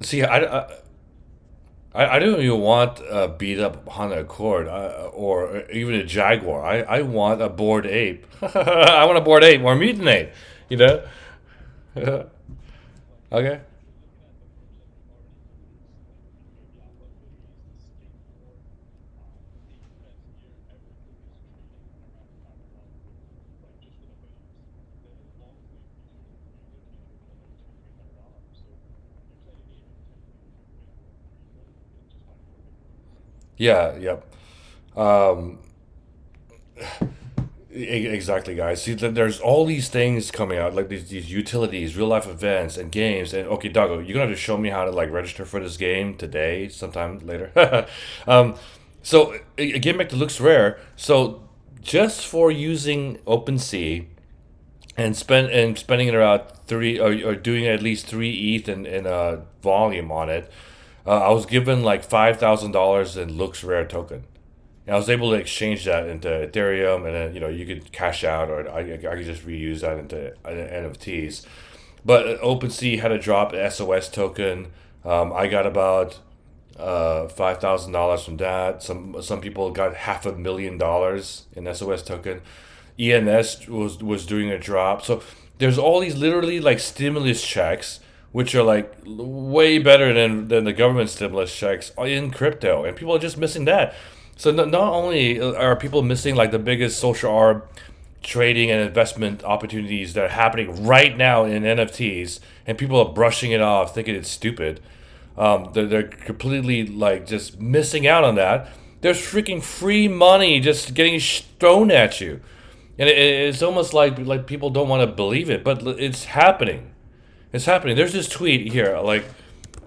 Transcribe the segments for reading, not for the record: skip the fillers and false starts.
See, I don't even want a beat up Honda Accord or even a Jaguar. I want a bored ape. I want a bored ape or a mutant ape. You know? Okay. Yeah. Yep. Um, exactly, guys. See, there's all these things coming out, like these utilities, real life events, and games. And okay, Doggo, you're gonna have to show me how to like register for this game today, sometime later. um, so a gimmick that looks rare. So just for using OpenSea and spending it around three or doing at least three ETH in volume on it, I was given like $5,000 in looks rare token. And I was able to exchange that into Ethereum, and then you could cash out, or I could just reuse that into NFTs. But OpenSea had a drop SOS token. I got about $5,000 from that. Some people got $500,000 in SOS token. ENS was doing a drop. So there's all these literally like stimulus checks, which are like way better than the government stimulus checks in crypto, and people are just missing that. So not only are people missing like the biggest social arb trading and investment opportunities that are happening right now in NFTs, and people are brushing it off, thinking it's stupid. They're completely like just missing out on that. There's freaking free money just getting thrown at you, and it's almost like people don't want to believe it, but it's happening. It's happening. There's this tweet here, like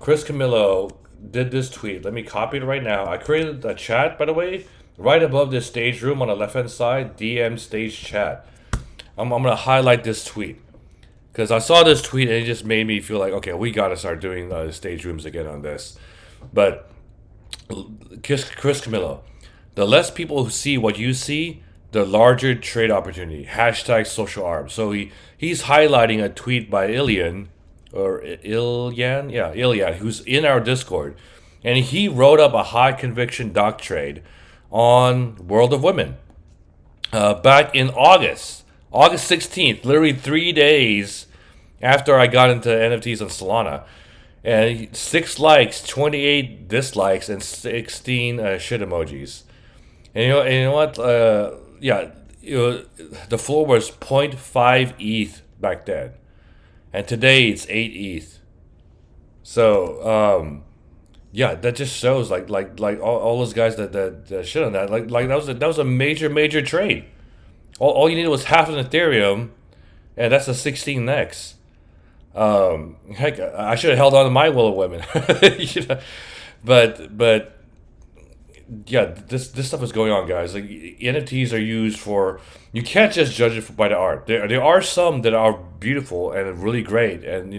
Chris Camillo did this tweet. Let me copy it right now. I created a chat, by the way, right above this stage room on the left hand side, DM stage chat. I'm gonna highlight this tweet because I saw this tweet and it just made me feel like, okay, we gotta start doing stage rooms again on this. But Chris Camillo, the less people who see what you see, the larger trade opportunity. Hashtag social arm. So he's highlighting a tweet by Ilian, or Ilyan, yeah, Ilyan, who's in our Discord, and he wrote up a high conviction doc trade on World of Women back in August 16th, literally 3 days after I got into NFTs on Solana. And 6 likes, 28 dislikes, and 16 shit emojis. And you know what? Yeah, the floor was zero point 0.5 ETH back then, and today it's 8 ETH. So yeah, that just shows like all those guys that shit on that, like that was a major trade. All you needed was half an Ethereum, and that's a 16x. Heck, I should have held on to my will of women, you know? But yeah, this stuff is going on, guys. Like NFTs are used for. You can't just judge it by the art. There are some that are beautiful and really great, and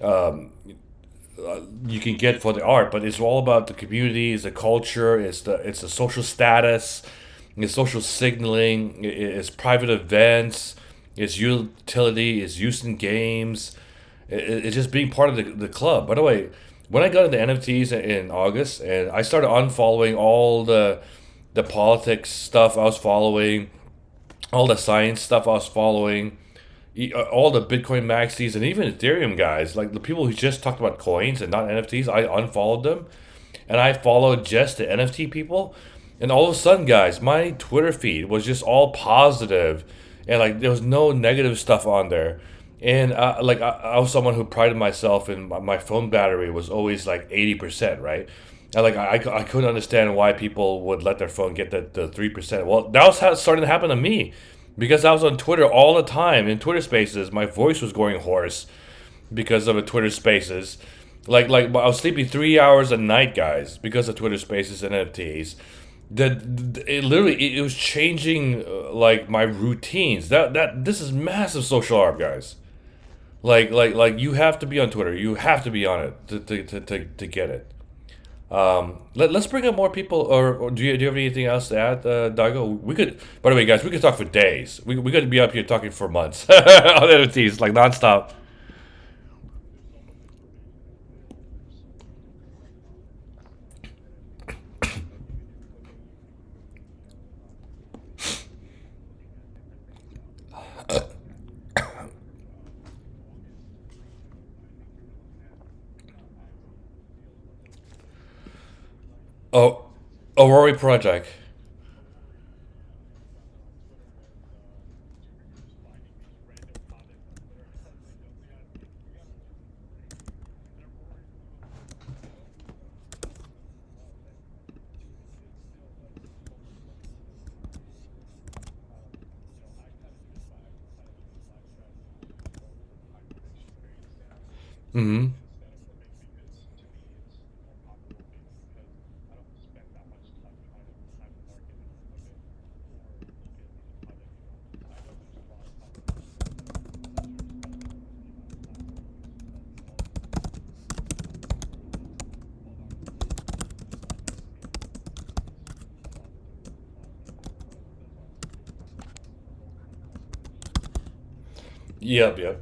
um, you can get for the art. But it's all about the community, it's the culture, it's the social status, it's social signaling, it's private events, it's utility, it's use in games. It's just being part of the club. By the way, when I got into NFTs in August, and I started unfollowing all the politics stuff I was following, all the science stuff I was following, all the Bitcoin maxis, and even Ethereum guys, like the people who just talked about coins and not NFTs, I unfollowed them, and I followed just the NFT people. And all of a sudden, guys, my Twitter feed was just all positive, and like there was no negative stuff on there. And I was someone who prided myself in my phone battery was always like 80%, right? And like I couldn't understand why people would let their phone get the 3%. Well, that was how it started to happen to me, because I was on Twitter all the time in Twitter Spaces. My voice was going hoarse because of a Twitter Spaces. Like I was sleeping 3 hours a night, guys, because of Twitter Spaces and NFTs. It was changing like my routines. That this is massive social harm, guys. Like you have to be on Twitter. You have to be on it to get it. Let's bring up more people, or do you have anything else to add, Dago? We could, by the way, guys, we could talk for days. We could be up here talking for months on NFTs, like nonstop. Oh, Aurora Project. Mm-hmm. Yep, yep.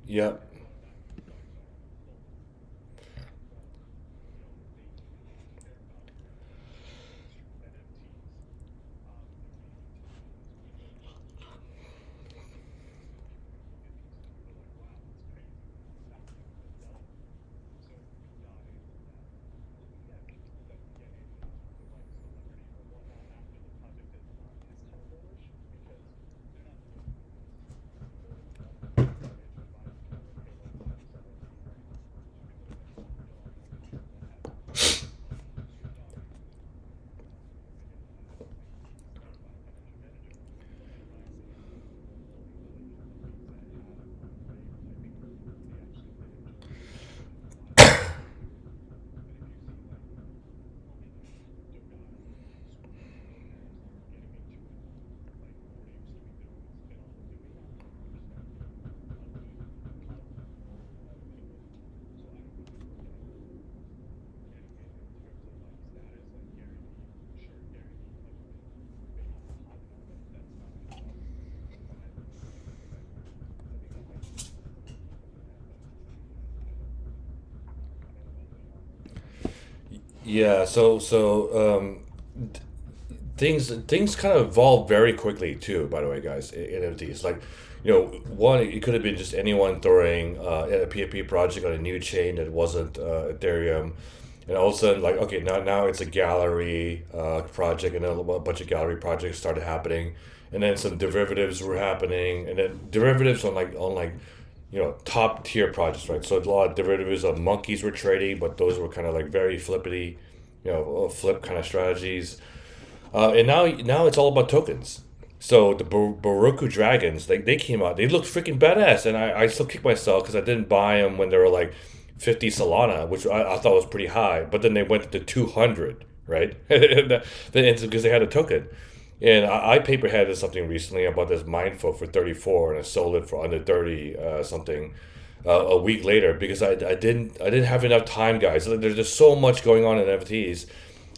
Yep. Yeah, things kind of evolved very quickly too. By the way, guys, NFTs like, one, it could have been just anyone throwing a PFP project on a new chain that wasn't Ethereum, and all of a sudden, like, okay, now it's a gallery project, and then a bunch of gallery projects started happening, and then some derivatives were happening, and then derivatives on like top tier projects, right? So a lot of derivatives of monkeys were trading, but those were kind of like very flippity, flip kind of strategies. And now it's all about tokens. So the Baroku dragons, they came out. They looked freaking badass, and I still kick myself because I didn't buy them when they were like 50 Solana, which I thought was pretty high. But then they went to 200, right? Then it's because they had a token. And I paper headed something recently about this mindful for 34, and I sold it for under 30 something a week later because I didn't have enough time, guys. There's just so much going on in NFTs.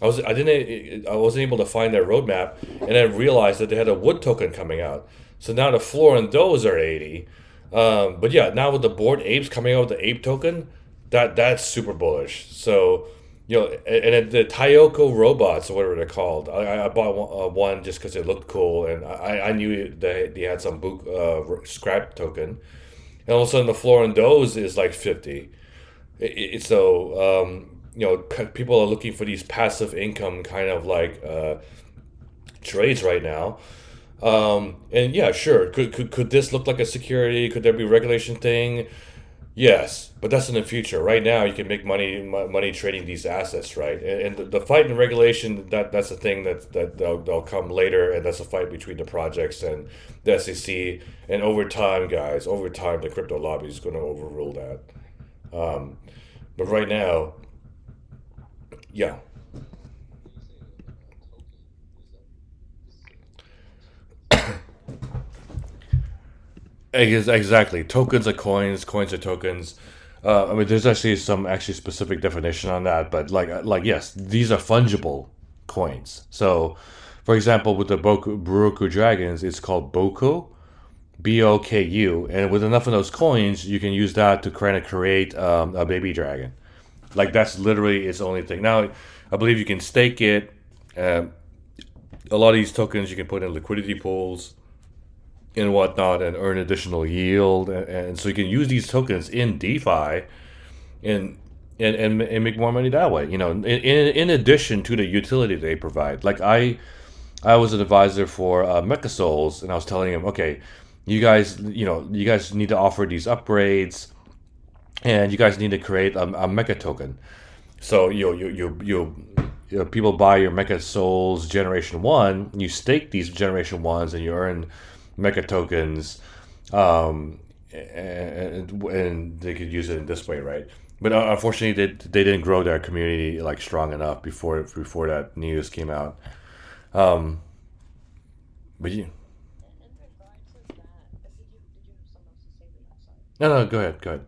I wasn't able to find their roadmap, and then realized that they had a wood token coming out. So now the floor on those are 80. But yeah, now with the board apes coming out with the ape token, that's super bullish. So and then the Tayoko robots or whatever they're called, I bought one just because it looked cool, and I knew they had some book scrap token, and all of a sudden the floor on those is like 50. People are looking for these passive income kind of like trades right now. And yeah, sure. Could this look like a security? Could there be a regulation thing? Yes, but that's in the future. Right now, you can make money trading these assets, right? And the fight and regulation, that's a thing that they'll come later, and that's a fight between the projects and the SEC. And over time, guys, over time, the crypto lobby is going to overrule that. Um, but right now, yeah. Exactly. Tokens are coins. Coins are tokens. I mean, there's actually some actually specific definition on that, but like yes, these are fungible coins. So, for example, with the Buroku dragons, it's called Boku, Boku, and with enough of those coins, you can use that to kind of create a baby dragon. Like that's literally its only thing. Now, I believe you can stake it. Um, a lot of these tokens you can put in liquidity pools and whatnot and earn additional yield, and so you can use these tokens in DeFi and and make more money that way. In addition to the utility they provide. Like I was an advisor for Mecha Souls, and I was telling him, okay, you guys need to offer these upgrades, and you guys need to create a Mecha token. So people buy your Mecha Souls Generation One. You stake these Generation Ones, and you earn Mecha tokens, and they could use it in this way, right? But unfortunately, they didn't grow their community like strong enough before that news came out. Um, but yeah, no, no, go ahead, go ahead.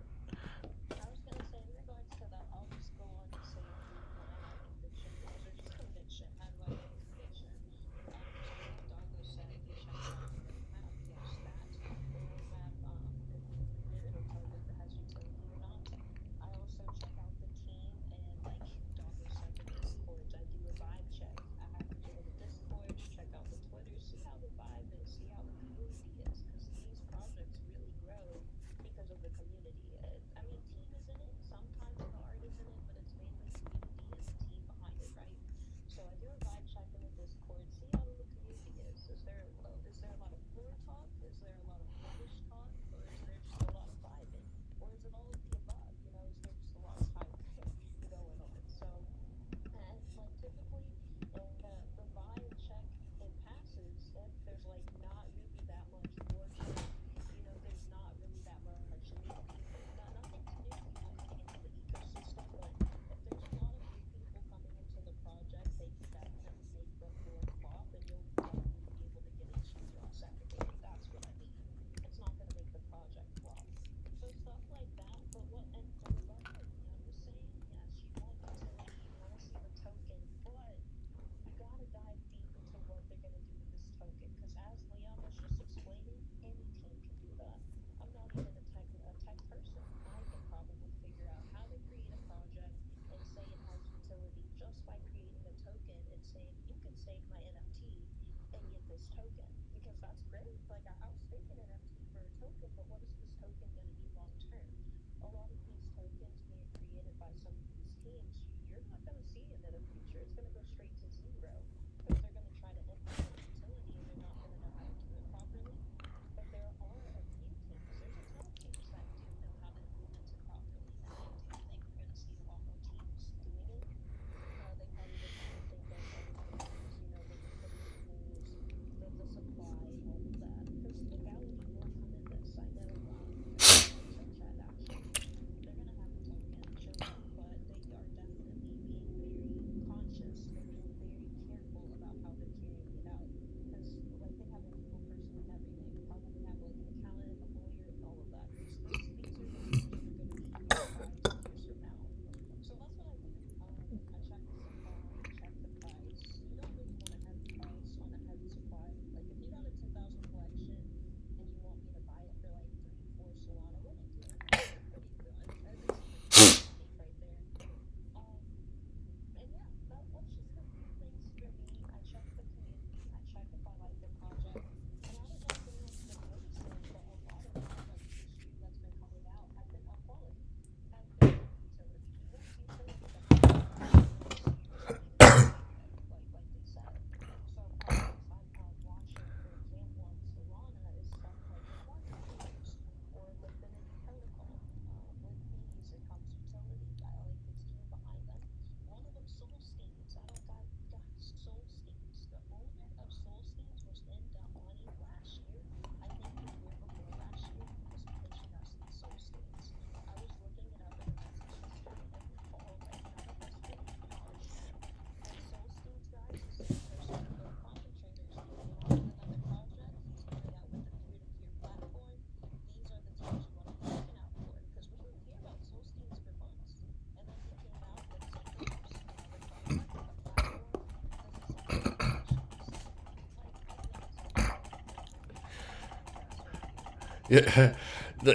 Yeah,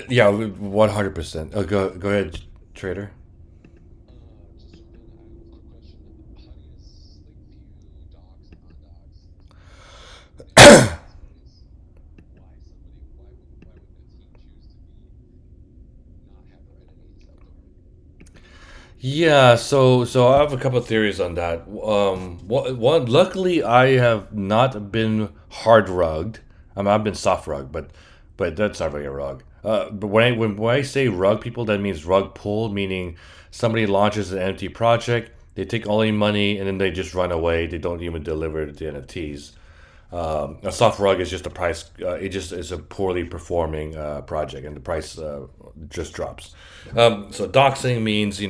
yeah, 100%. Go ahead, trader. Yeah, so I have a couple of theories on that. One, luckily I have not been hard rugged. I mean, I've been soft rugged, but that's not really a rug. But when I say rug people, that means rug pull, meaning somebody launches an NFT project, they take all the money, and then they just run away. They don't even deliver the NFTs. A soft rug is just a price. It just is a poorly performing project, and the price just drops. So doxing means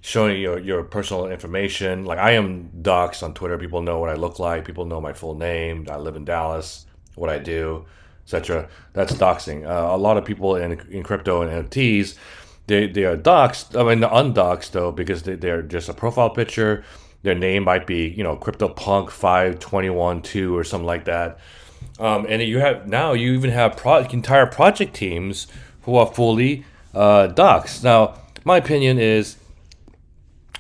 showing your personal information. Like I am doxed on Twitter. People know what I look like. People know my full name. I live in Dallas. What I do, etc. That's doxing. A lot of people in crypto and NFTs, they are doxed. I mean, they're undoxed though because they're just a profile picture. Their name might be CryptoPunk 521 2 or something like that. And you even have entire project teams who are fully doxed. Now, my opinion is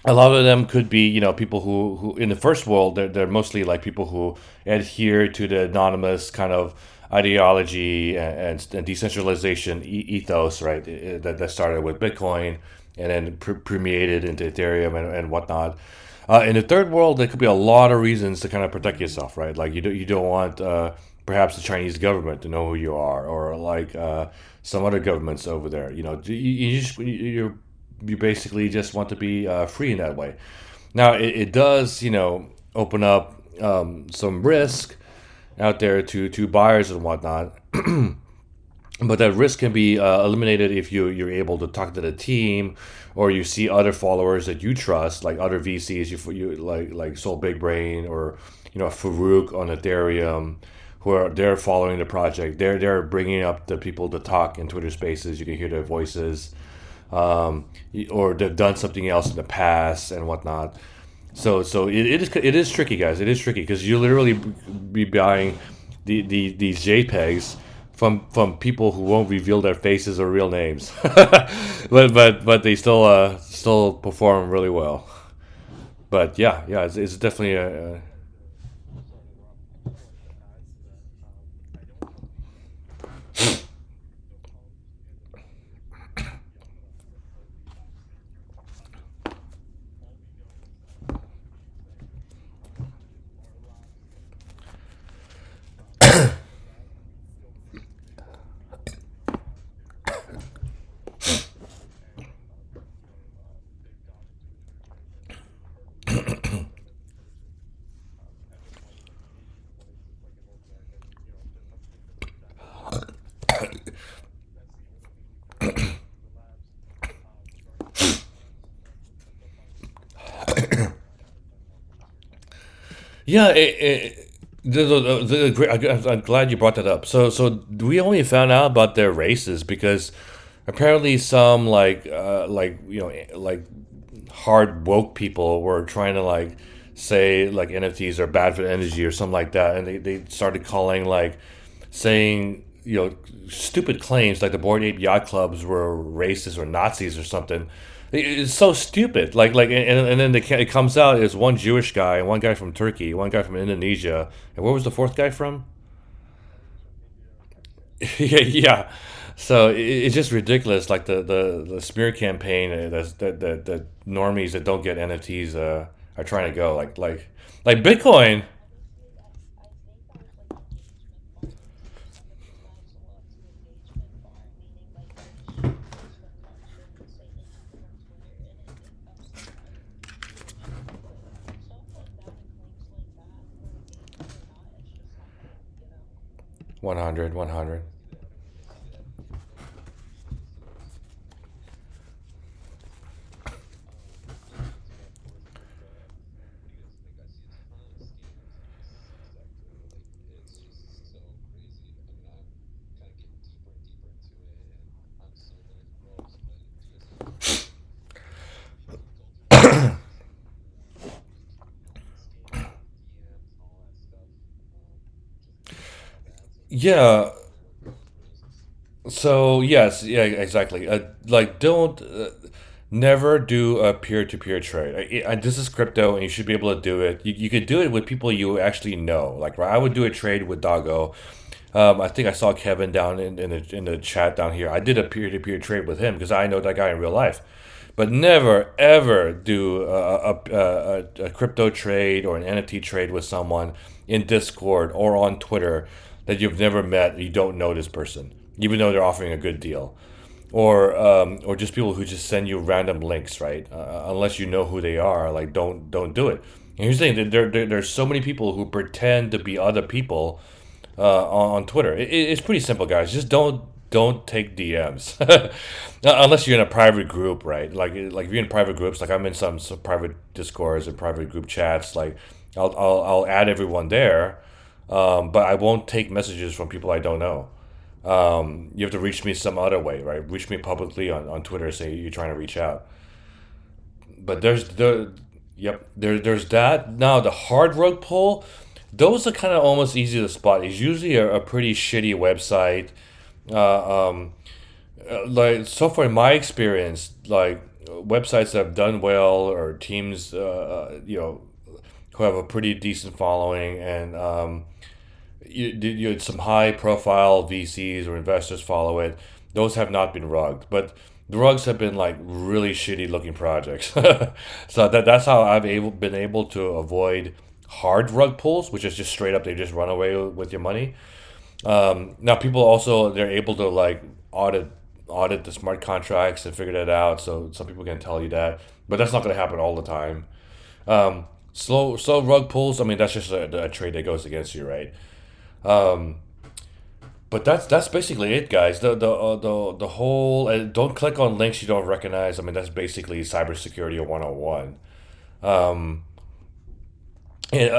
a lot of them could be people who in the first world they're mostly like people who adhere to the anonymous kind of ideology and decentralization ethos, right? That started with Bitcoin and then permeated into Ethereum and whatnot. In the third world, there could be a lot of reasons to kind of protect yourself, right? Like you don't want perhaps the Chinese government to know who you are, or like some other governments over there. You basically just want to be free in that way. Now it does open up some risk out there to buyers and whatnot. But that risk can be eliminated if you're able to talk to the team, or you see other followers that you trust, like other VCs, you like Soul Big Brain, or Farouk on Ethereum, who are they're following the project. They're bringing up the people to talk in Twitter Spaces. You can hear their voices, or they've done something else in the past and whatnot. So it is tricky, guys. It is tricky because you literally be buying these JPEGs from people who won't reveal their faces or real names, but they still perform really well. But yeah, it's definitely a Yeah, I'm glad you brought that up. So we only found out about their races because apparently some like like hard woke people were trying to like say like NFTs are bad for the energy or something like that, and they started calling like saying stupid claims like the Bored Ape Yacht Clubs were racist or Nazis or something. It's so stupid. And then it comes out is one Jewish guy and one guy from Turkey, one guy from Indonesia, and where was the fourth guy from? Yeah, yeah. So it's just ridiculous. Like the smear campaign that normies that don't get NFTs are trying to go like Bitcoin. 100, 100. Yeah. So yes, yeah, exactly. Like, don't never do a peer-to-peer trade. This is crypto, and you should be able to do it. You could do it with people you actually know. Like, right, I would do a trade with Doggo. I think I saw Kevin down in the chat down here. I did a peer-to-peer trade with him because I know that guy in real life. But never ever do a crypto trade or an NFT trade with someone in Discord or on Twitter that you've never met. You don't know this person, even though they're offering a good deal, or just people who just send you random links, right? Unless you know who they are, like don't do it. And here's the thing: there's so many people who pretend to be other people on Twitter. It's pretty simple, guys. Just don't take DMs unless you're in a private group, right? Like if you're in private groups, like I'm in some private discords and private group chats. Like I'll add everyone there, but I won't take messages from people I don't know. You have to reach me some other way, right? Reach me publicly on Twitter. Say you're trying to reach out. But yep, there's that. Now the hard rug pull, those are kind of almost easy to spot. It's usually a pretty shitty website. Uh, um, like so far in my experience, like websites that have done well or teams, who have a pretty decent following and some high profile VCs or investors follow it. Those have not been rugged, but the rugs have been like really shitty looking projects. So that's how been able to avoid hard rug pulls, which is just straight up they just run away with your money. Now people also they're able to like audit the smart contracts and figure that out. So some people can tell you that, but that's not going to happen all the time. Slow rug pulls. I mean that's just a trade that goes against you, right? Um, but that's basically it, guys. The whole don't click on links you don't recognize. I mean that's basically cybersecurity 101. Um, and,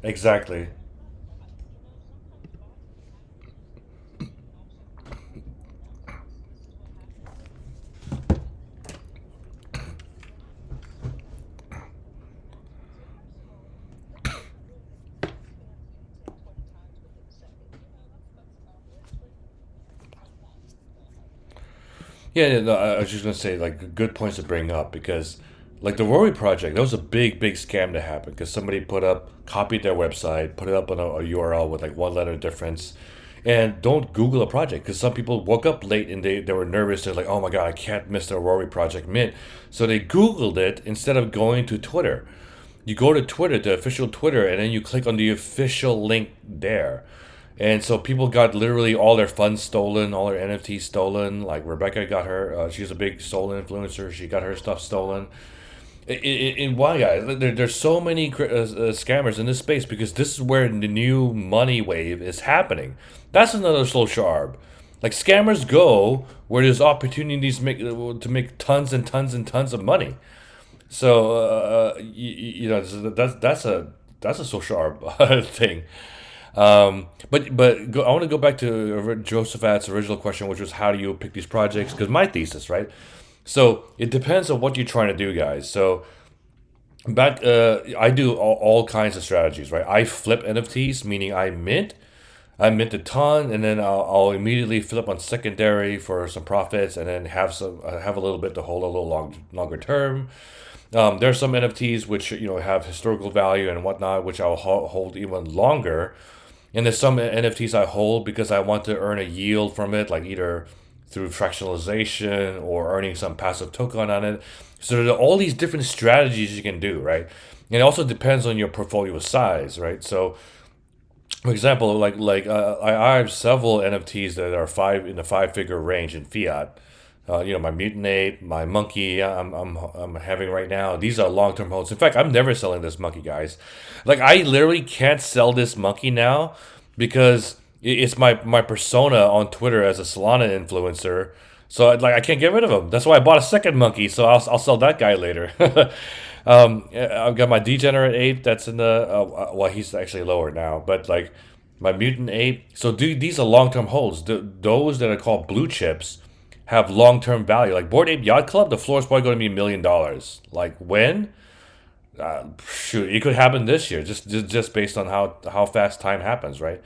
Exactly. Yeah, yeah, no, I was just gonna say like good points to bring up because like the Rory project, that was a big scam to happen because somebody copied their website, put it up on a URL with like one letter difference, and don't Google a project because some people woke up late and they were nervous. They're like, oh my god, I can't miss the Rory project mint, so they Googled it instead of going to Twitter. You go to Twitter, the official Twitter, and then you click on the official link there. And so people got literally all their funds stolen, all their NFTs stolen. Like Rebecca got she's a big stolen influencer. She got her stuff stolen. In why, guys? There's so many scammers in this space because this is where the new money wave is happening. That's another social arb. Like scammers go where there's opportunities to make tons and tons and tons of money. So that's a social arb thing. I want to go back to Josephat's original question, which was how do you pick these projects? Because my thesis, right? So it depends on what you're trying to do, guys. So I do all kinds of strategies, right? I flip NFTs, meaning I mint a ton, and then I'll immediately flip on secondary for some profits, and then have a little bit to hold a little longer term. There's some NFTs which have historical value and whatnot, which I'll hold even longer. And there's some NFTs I hold because I want to earn a yield from it, like either through fractionalization or earning some passive token on it. So there are all these different strategies you can do, right? And it also depends on your portfolio size, right? So, for example, I have several NFTs that are in the five figure range in fiat. My mutant ape, my monkey, I'm having right now. These are long term holds. In fact, I'm never selling this monkey, guys. Like I literally can't sell this monkey now because it's my persona on Twitter as a Solana influencer. So I can't get rid of him. That's why I bought a second monkey. So I'll sell that guy later. I've got my degenerate ape that's in the well, he's actually lower now, but like my mutant ape. So these are long term holds. Those that are called blue chips have long term value. Like Bored Ape Yacht Club, the floor is probably going to be $1 million. Like when? Shoot, it could happen this year, just based on how fast time happens, right?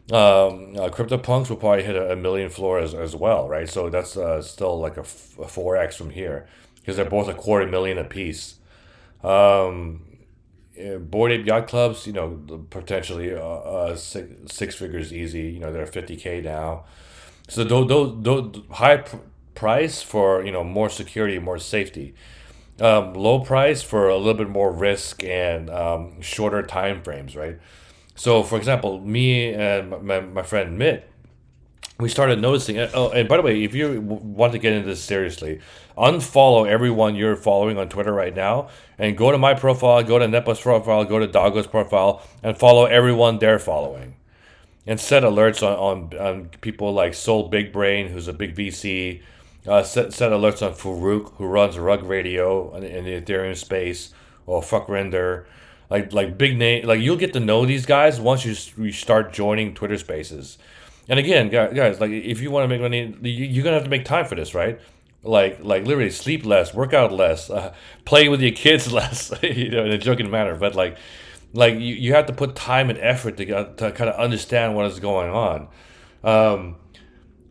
CryptoPunks will probably hit a million floor as well, right? So that's still like a 4x from here because they're both a quarter million a piece. Um, Bored Ape Yacht Clubs, potentially six figures easy. They're 50K now. So those price for more security, more safety. Low price for a little bit more risk and shorter time frames, right? So, for example, me and my friend Mitt, we started noticing. Oh, and by the way, if you want to get into this seriously, unfollow everyone you're following on Twitter right now, and go to my profile, go to Netbus profile, go to Doggo's profile, and follow everyone they're following and set alerts on people like Soul Big Brain, who's a big VC. Set alerts on Farouk, who runs Rug Radio in the Ethereum space, or Fuck Render. Like big name. Like you'll get to know these guys once you start joining Twitter Spaces. And again, guys, like if you want to make money, you're gonna have to make time for this, right? Like literally sleep less, work out less, play with your kids less, in a joking manner. But you have to put time and effort to kind of understand what is going on.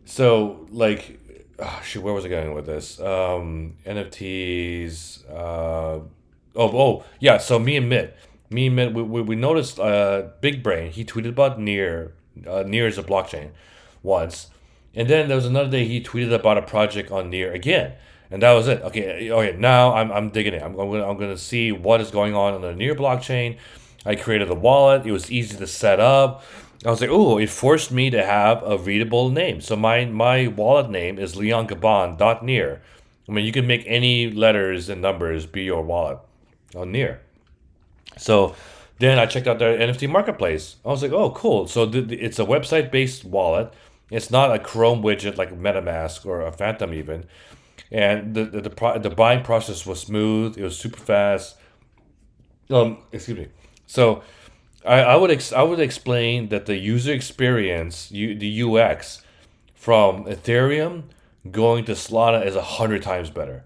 So shoot, where was I going with this? NFTs. Yeah. So me and Mitt, we noticed Big Brain. He tweeted about Near. Near is a blockchain once, and then there was another day he tweeted about a project on Near again, and that was it. Okay. Now I'm digging it. I'm gonna see what is going on the Near blockchain. I created a wallet. It was easy to set up. I was like, oh, it forced me to have a readable name. So my wallet name is leongabon.near. I mean, you can make any letters and numbers be your wallet on Near. So then I checked out their NFT marketplace. I was like, oh, cool. So it's a website based wallet. It's not a Chrome widget like MetaMask or a Phantom even. and the buying process was smooth. It was super fast. Excuse me. So I would explain that the user experience, the UX from Ethereum going to Solana is 100 times better.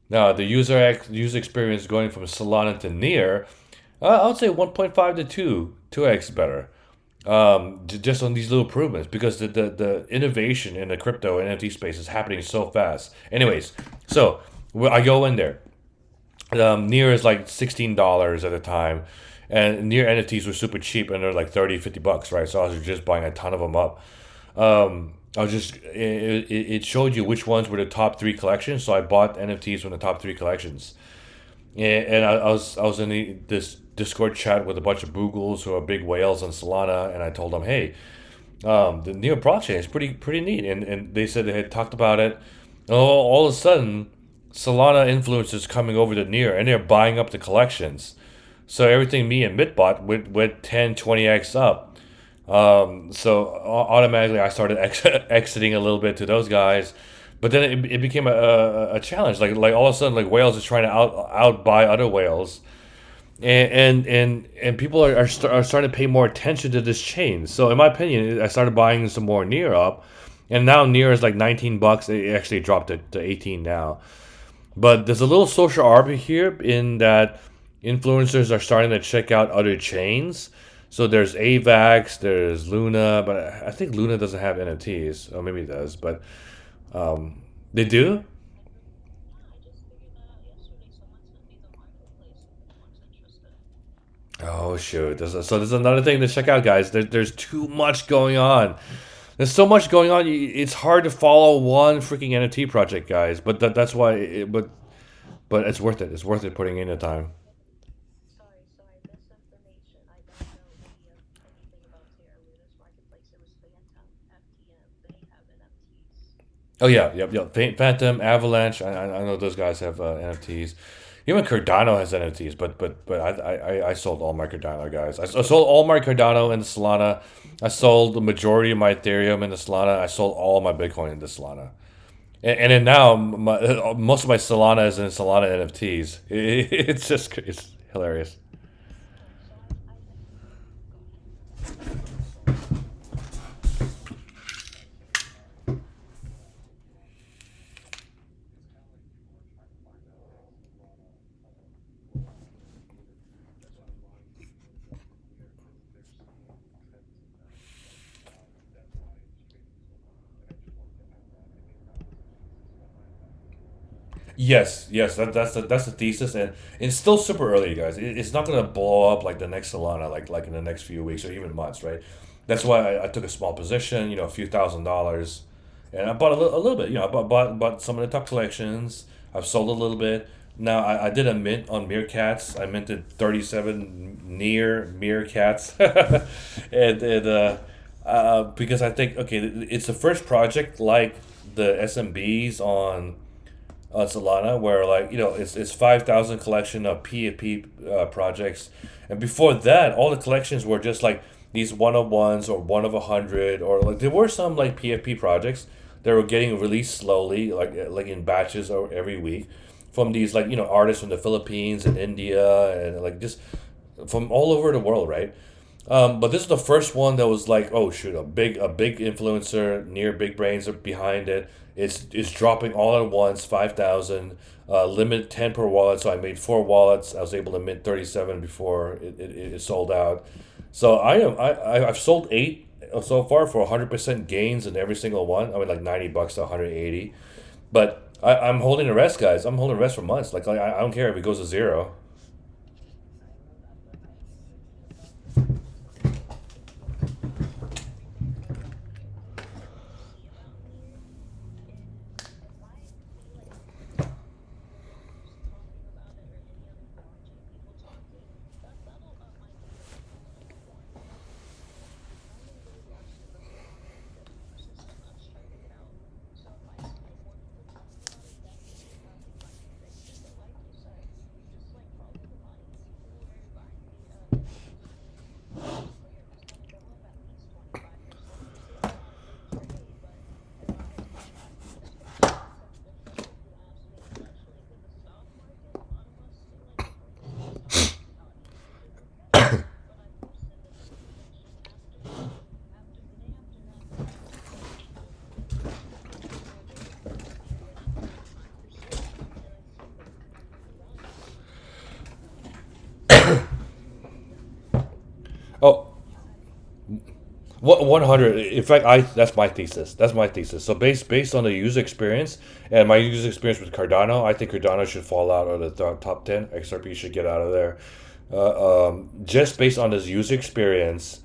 Now the user experience going from Solana to Near, I would say 1.5 to 2x better. Just on these little improvements because the innovation in the crypto and NFT space is happening so fast. Anyways, so I go in there. Near is like $16 at a time, and Near NFTs were super cheap and they're like 30, $50, right? So I was just buying a ton of them up. I was just it showed you which ones were the top three collections. So I bought NFTs from the top three collections, and I was in this Discord chat with a bunch of Boogles who are big whales on Solana, and I told them, hey, the Neo blockchain is pretty neat, and they said they had talked about it. All of a sudden, Solana influencers coming over to Near, and they're buying up the collections. So everything me and Mitt bought went 10, 20x up. So automatically I started exiting a little bit to those guys, but then it became a challenge. Like all of a sudden, like whales is trying to out buy other whales, and people are starting to pay more attention to this chain. So in my opinion, I started buying some more Near up, and now Near is like $19. It actually dropped to 18 now. But there's a little social arbor here in that influencers are starting to check out other chains. So there's AVAX, there's Luna, but I think Luna doesn't have NFTs, or maybe it does, but they do. Oh shoot! There's another thing to check out, guys. There's too much going on. There's so much going on. It's hard to follow one freaking NFT project, guys. But that's why. But it's worth it. It's worth it putting in the time. Oh yeah, yep, yep. Phantom, Avalanche. I know those guys have NFTs. Even Cardano has NFTs, but I sold all my Cardano, guys. I sold all my Cardano in Solana. I sold the majority of my Ethereum in the Solana. I sold all my Bitcoin in the Solana. And then now most of my Solana is in Solana NFTs. It's just it's hilarious. Yes, yes, that's the thesis, and it's still super early, guys. It's not gonna blow up like the next Solana, like in the next few weeks or even months, right? That's why I took a small position, a few $1,000s, and I bought a little bit. Bought some of the top collections. I've sold a little bit. Now I did a mint on Meerkats. I minted 37 near Meerkats, and because I think okay, it's the first project like the SMBs on Solana, where like it's 5,000 collection of P2P projects, and before that, all the collections were just like these one of ones or one of 100, or like there were some like PFP projects that were getting released slowly, like in batches or every week, from these like artists from the Philippines and India and like just from all over the world, right? But this is the first one that was like, oh shoot, a big influencer near big brains are behind it. It's dropping all at once, 5,000, limit 10 per wallet. So I made four wallets. I was able to mint 37 before it sold out. So I've sold eight so far for 100% gains in every single one. I mean like $90 to 180, but I'm holding the rest, guys. I'm holding the rest for months. Like I don't care if it goes to zero. 100. In fact, I that's my thesis. That's my thesis. So based on the user experience and my user experience with Cardano, I think Cardano should fall out of the top 10. XRP should get out of there. Just based on this user experience,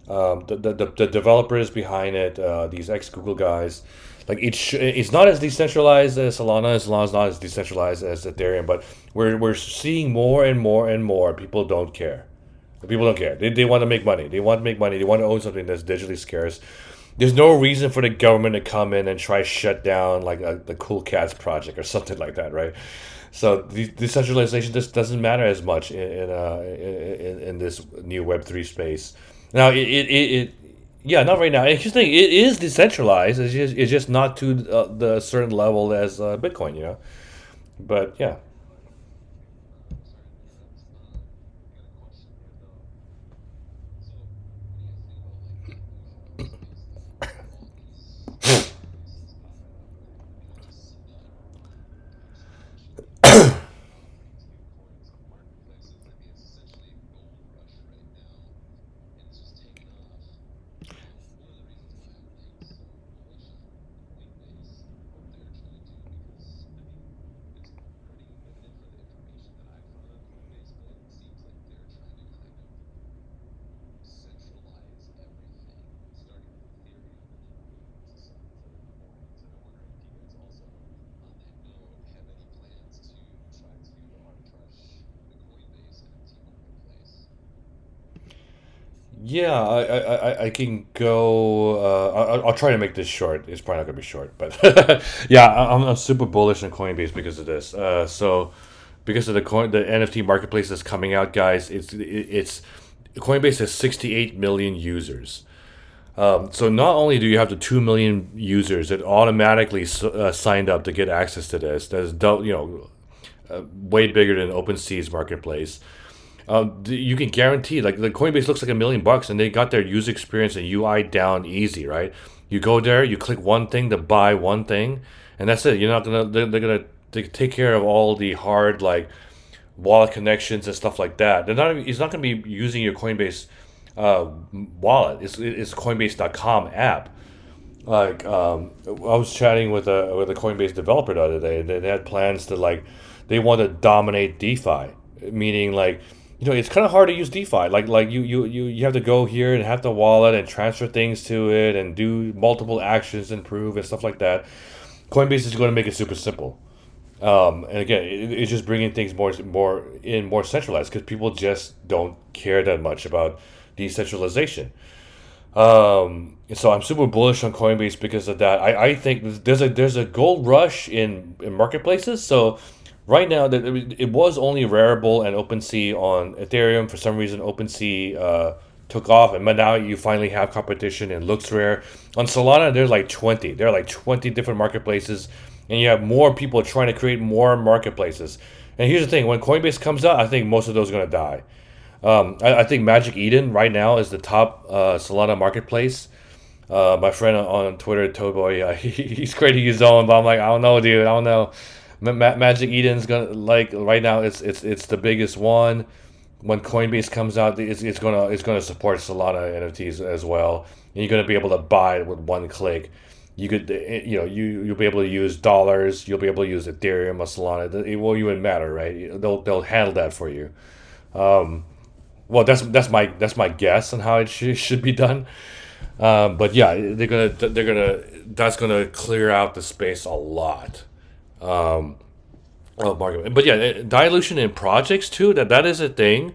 the developers behind it, these ex Google guys, like it's not as decentralized as Solana. Solana's not as decentralized as Ethereum, but we're seeing more and more and more. People don't care. People don't care. They want to make money. They want to make money. They want to own something that's digitally scarce. There's no reason for the government to come in and try shut down like the Cool Cats project or something like that, right? So decentralization just doesn't matter as much in this new Web3 space. Now it yeah, not right now. It's just thing it is decentralized. It's just not to the certain level as Bitcoin, But yeah. Yeah, I can go. I'll try to make this short. It's probably not gonna be short, but yeah, I'm super bullish on Coinbase because of this. Because of the NFT marketplace that's coming out, guys. It's Coinbase has 68 million users. So not only do you have the 2 million users that automatically signed up to get access to this, that's way bigger than OpenSea's marketplace. You can guarantee like the Coinbase looks like $1 million, and they got their user experience and UI down easy, right? You go there, you click one thing to buy one thing, and that's it. You're not gonna they're gonna take care of all the hard like wallet connections and stuff like that. They're not. It's not gonna be using your Coinbase wallet. It's Coinbase.com app. Like I was chatting with a Coinbase developer the other day, and they had plans to like they want to dominate DeFi, meaning like it's kind of hard to use DeFi. Like you have to go here and have the wallet and transfer things to it and do multiple actions and prove and stuff like that. Coinbase is going to make it super simple. And again, it's just bringing things more centralized because people just don't care that much about decentralization. So I'm super bullish on Coinbase because of that. I think there's a gold rush in marketplaces. So right now, it was only Rarible and OpenSea on Ethereum. For some reason, OpenSea took off, and but now you finally have competition and looks rare. On Solana, there's like 20. There are like 20 different marketplaces, and you have more people trying to create more marketplaces. And here's the thing: when Coinbase comes out, I think most of those are gonna die. I think Magic Eden right now is the top Solana marketplace. My friend on Twitter, Toboy, he's creating his own, but I'm like, I don't know, dude. I don't know. Magic Eden's gonna like right now. It's the biggest one. When Coinbase comes out, it's gonna support Solana NFTs as well, and you're gonna be able to buy it with one click. You could you'll be able to use dollars. You'll be able to use Ethereum or Solana. It won't even matter, right? They'll handle that for you. Um, well, that's my guess on how it should be done. But yeah, they're gonna that's gonna clear out the space a lot. Um, market, but yeah, dilution in projects too. That is a thing.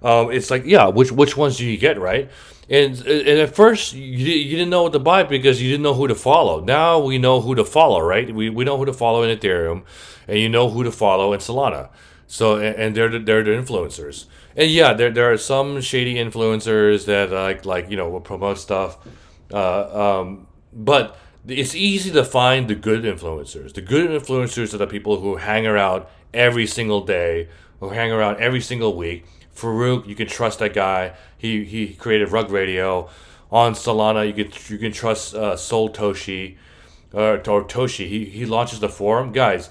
It's like yeah, which ones do you get right? And at first you didn't know what to buy because you didn't know who to follow. Now we know who to follow, right? We know who to follow in Ethereum, and you know who to follow in Solana. So and they're the influencers. And yeah, there are some shady influencers that will promote stuff. But it's easy to find the good influencers. The good influencers are the people who hang around every single day, who hang around every single week. Farouk, you can trust that guy. He created Rug Radio. On Solana, you can trust Sol Toshi or Toshi. He launches the forum, guys.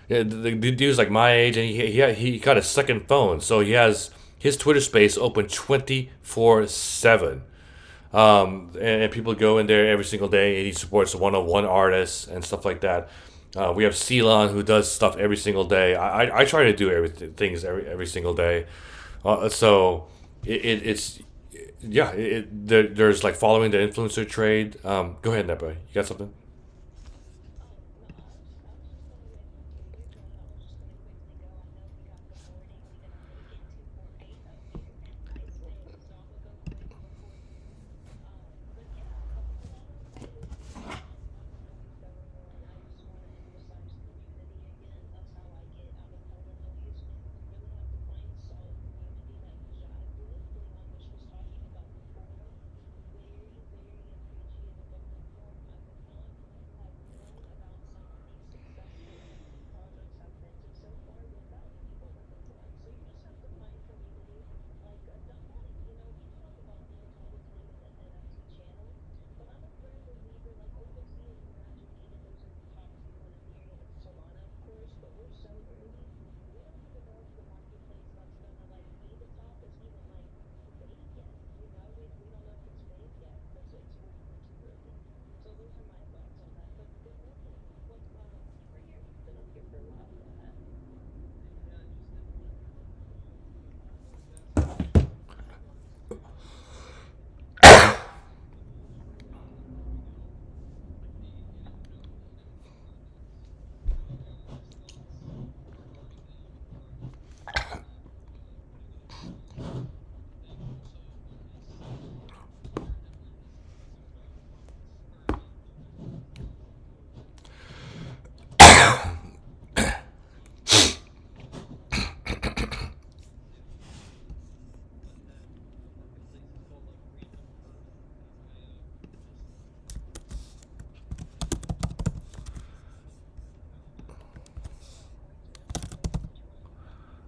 The dude's like my age, and he got a second phone, so he has his Twitter space open 24/7. and people go in there every single day, and he supports one-on-one artists and stuff like that. We have Ceylon who does stuff every single day. I try to do things every single day. So it's yeah. There's like following the influencer trade. Go ahead, Nepa. You got something?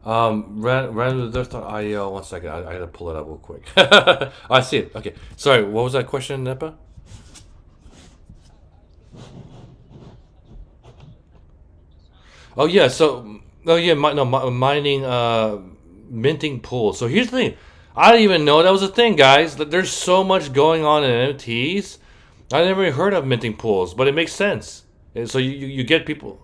Random.io. One second, I had to pull it up real quick. I see it. Okay, sorry. What was that question, Nepa? Oh yeah. Oh yeah. Mining. Minting pools. So here's the thing. I didn't even know that was a thing, guys. That there's so much going on in NFTs. I never even heard of minting pools, but it makes sense. And so you get people.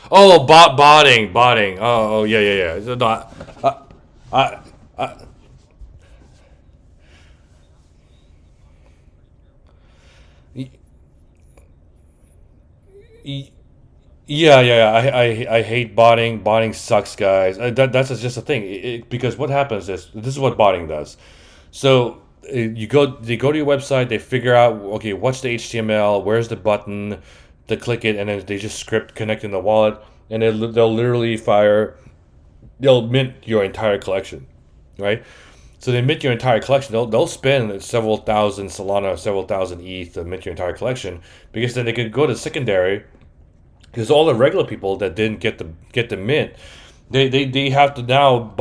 Oh, botting. Oh, yeah, yeah, yeah. No, I, I, Yeah, yeah, yeah. I hate botting. Botting sucks, guys. That's just a thing. Because what happens is this is what botting does. So they go to your website, they figure out okay, what's the HTML, where's the button, to click it, and then they just script connect in the wallet, and they'll literally they'll mint your entire collection, right? So they mint your entire collection. They'll spend several thousand Solana, several thousand ETH to mint your entire collection because then they could go to secondary because all the regular people that didn't get the mint, they have to now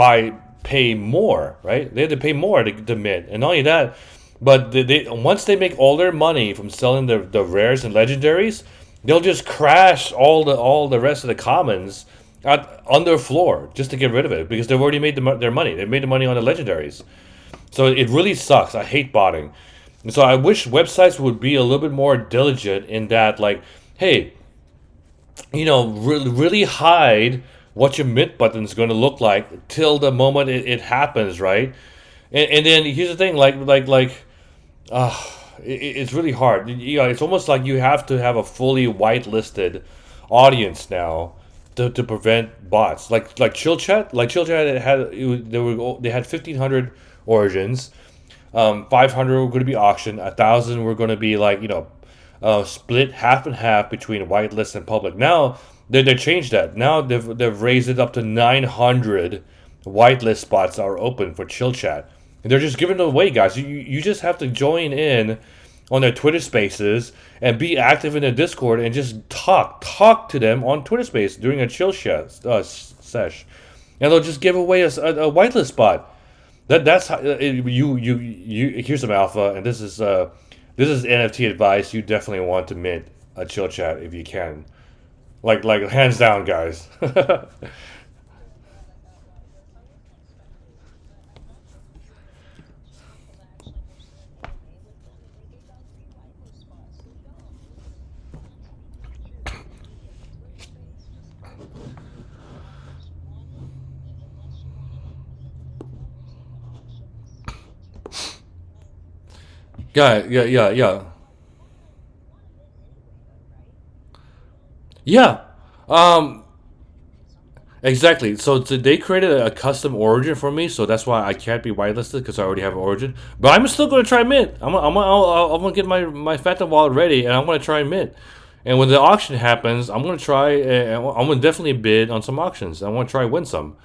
pay more, right? They have to pay more to mint, and not only that, but once they make all their money from selling the rares and legendaries, they'll just crash all the rest of the commons on their floor just to get rid of it because they've already made their money. They made the money on the legendaries, so it really sucks. I hate botting, and so I wish websites would be a little bit more diligent in that, like, hey, really hide what your mint button is going to look like till the moment it happens, right? And then here's the thing, uh, it's really hard. It's almost like you have to have a fully whitelisted audience now to prevent bots. Like Chill Chat they had 1,500 origins. 500 were going to be auctioned. 1,000 were going to be split half and half between whitelist and public. Now they changed that. Now they've raised it up to 900 whitelist spots are open for Chill Chat, and they're just giving them away, guys. You just have to join in on their Twitter Spaces and be active in their Discord and just talk to them on Twitter Space during a Chill Chat sesh, and they'll just give away a whitelist spot. That's how, you here's some alpha, and this is NFT advice. You definitely want to mint a Chill Chat if you can. like hands down, guys. Yeah, yeah, yeah, yeah, yeah. Um, exactly. So they created a custom origin for me, so that's why I can't be whitelisted because I already have an origin. But I'm still gonna try mint. I'm gonna get my Phantom wallet ready, and I'm gonna try mint. And when the auction happens, I'm gonna try. I'm gonna definitely bid on some auctions. I want to try win some.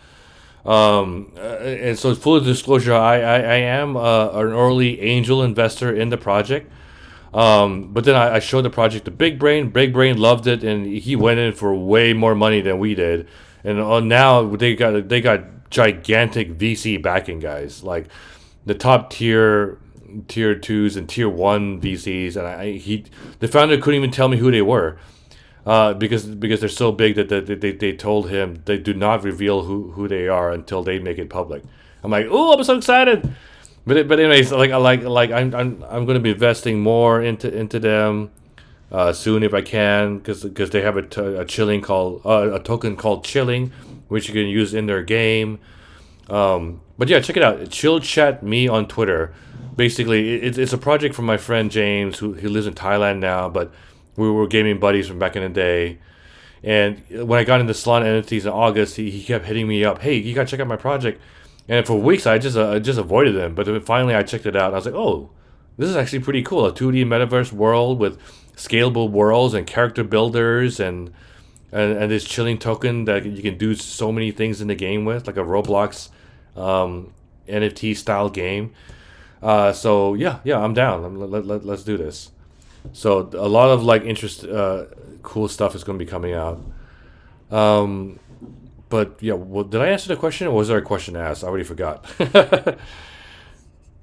And so full disclosure, I am an early angel investor in the project. But then I showed the project to Big Brain. Big Brain loved it, and he went in for way more money than we did. And now they got gigantic VC backing, guys. Like the top tier twos and tier one VCs, and the founder couldn't even tell me who they were. Because they're so big that they told him they do not reveal who they are until they make it public. I'm like, oh, I'm so excited. But anyways, I'm going to be investing more into them soon if I can, because they have a chilling called a token called chilling, which you can use in their game. But yeah, check it out. Chill Chat Me on Twitter. Basically, it's a project from my friend James, who lives in Thailand now, but we were gaming buddies from back in the day. And when I got into Salon NFTs in August, he kept hitting me up. Hey, you gotta check out my project. And for weeks, I just avoided him. But then finally, I checked it out. And I was like, oh, this is actually pretty cool. A 2D metaverse world with scalable worlds and character builders and this chilling token that you can do so many things in the game with, like a Roblox NFT style game. So yeah, I'm down. Let's do this. So a lot of like cool stuff is going to be coming out. Um, but yeah, well, did I answer the question, or was there a question asked? I already forgot.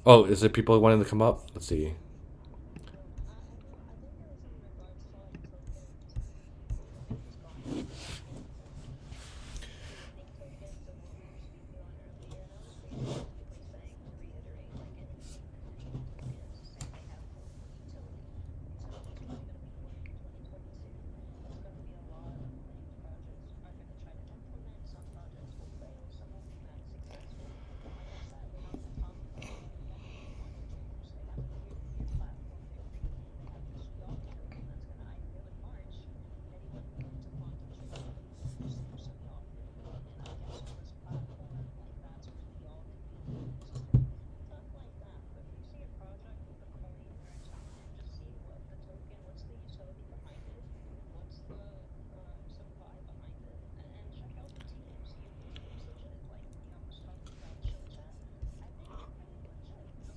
Oh, is there people wanting to come up? Let's see.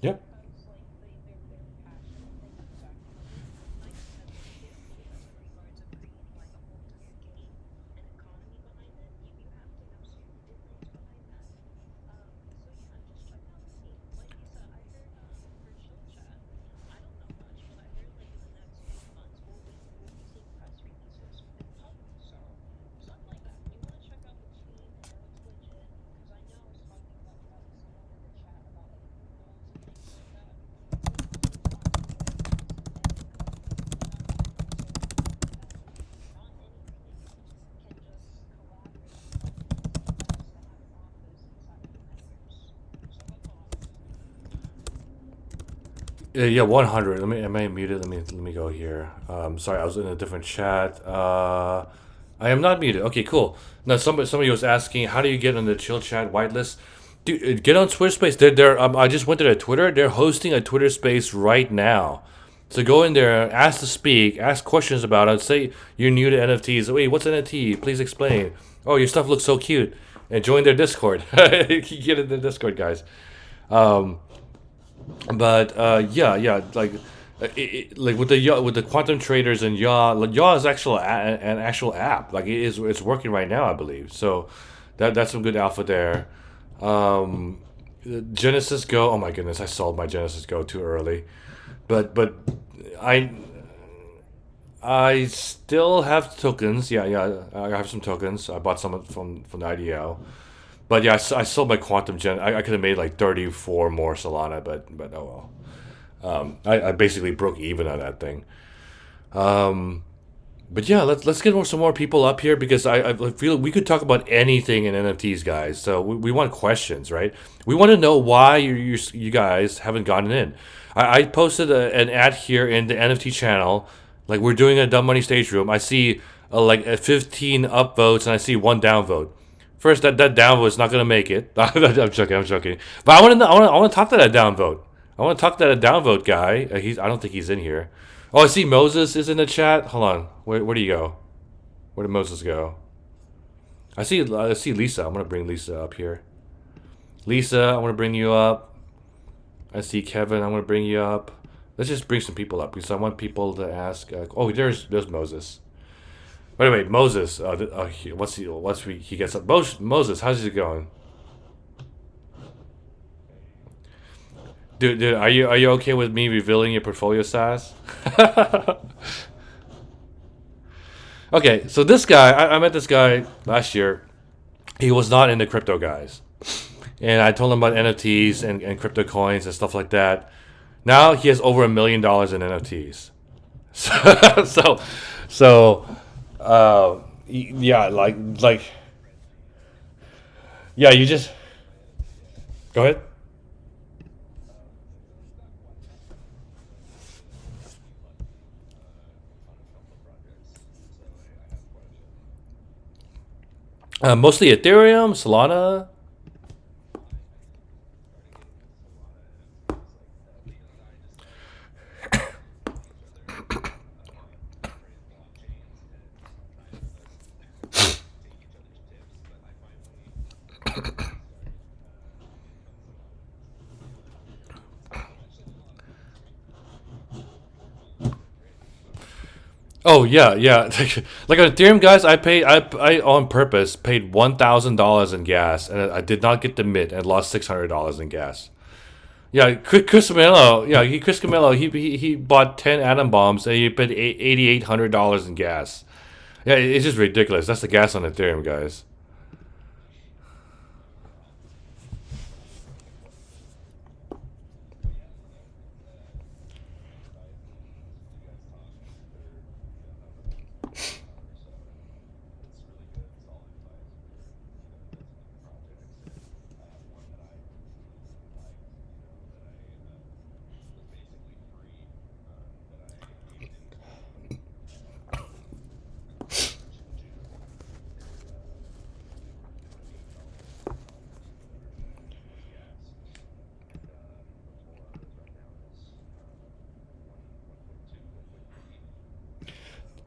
Yep. Yeah, 100. Am I muted? Let me go here. Sorry, I was in a different chat. I am not muted. Okay, cool. Now somebody was asking, how do you get on the chill chat whitelist? Dude, get on Twitter Space. They're I just went to their Twitter. They're hosting a Twitter Space right now. So go in there, ask to speak, ask questions about it. Say you're new to NFTs. Wait, what's NFT? Please explain. Oh, your stuff looks so cute. And join their Discord. Get in the Discord, guys. Um, but yeah, like with the quantum traders and Yaw, like Yaw is an actual app. Like it's working right now, I believe. So that's some good alpha there. Um, Genesis Go. Oh my goodness, I sold my Genesis Go too early. But I I still have tokens. Yeah, yeah. I have some tokens. I bought some from the IDL. But yeah, I sold my quantum gen. I could have made like 34 more Solana, but oh well. I basically broke even on that thing. But yeah, let's get some more people up here because I feel we could talk about anything in NFTs, guys. So we want questions, right? We want to know why you guys haven't gotten in. I posted an ad here in the NFT channel. Like we're doing a dumb money stage room. I see like 15 upvotes and I see one downvote. First, that downvote is not gonna make it. I'm joking. I'm joking. But I want to know. I want to talk to that downvote. I want to talk to that downvote guy. I don't think he's in here. Oh, I see Moses is in the chat. Hold on. Where do you go? Where did Moses go? I see Lisa. I'm gonna bring Lisa up here. Lisa, I want to bring you up. I see Kevin. I'm gonna bring you up. Let's just bring some people up because I want people to ask. Oh, there's Moses. By the way, Moses. Once he gets up. Moses, how's it going? Dude, are you okay with me revealing your portfolio size? Okay, so this guy, I met this guy last year. He was not into crypto, guys, and I told him about NFTs and crypto coins and stuff like that. Now he has over $1 million in NFTs. So, so, yeah, like, yeah, you just go ahead. Mostly Ethereum, Solana. Oh yeah, yeah. Like on Ethereum, guys, I on purpose paid $1,000 in gas, and I did not get the mint and lost $600 in gas. Yeah, Chris Camillo. Yeah, Chris Camillo. He bought 10 atom bombs and he paid $8,800 in gas. Yeah, it's just ridiculous. That's the gas on Ethereum, guys.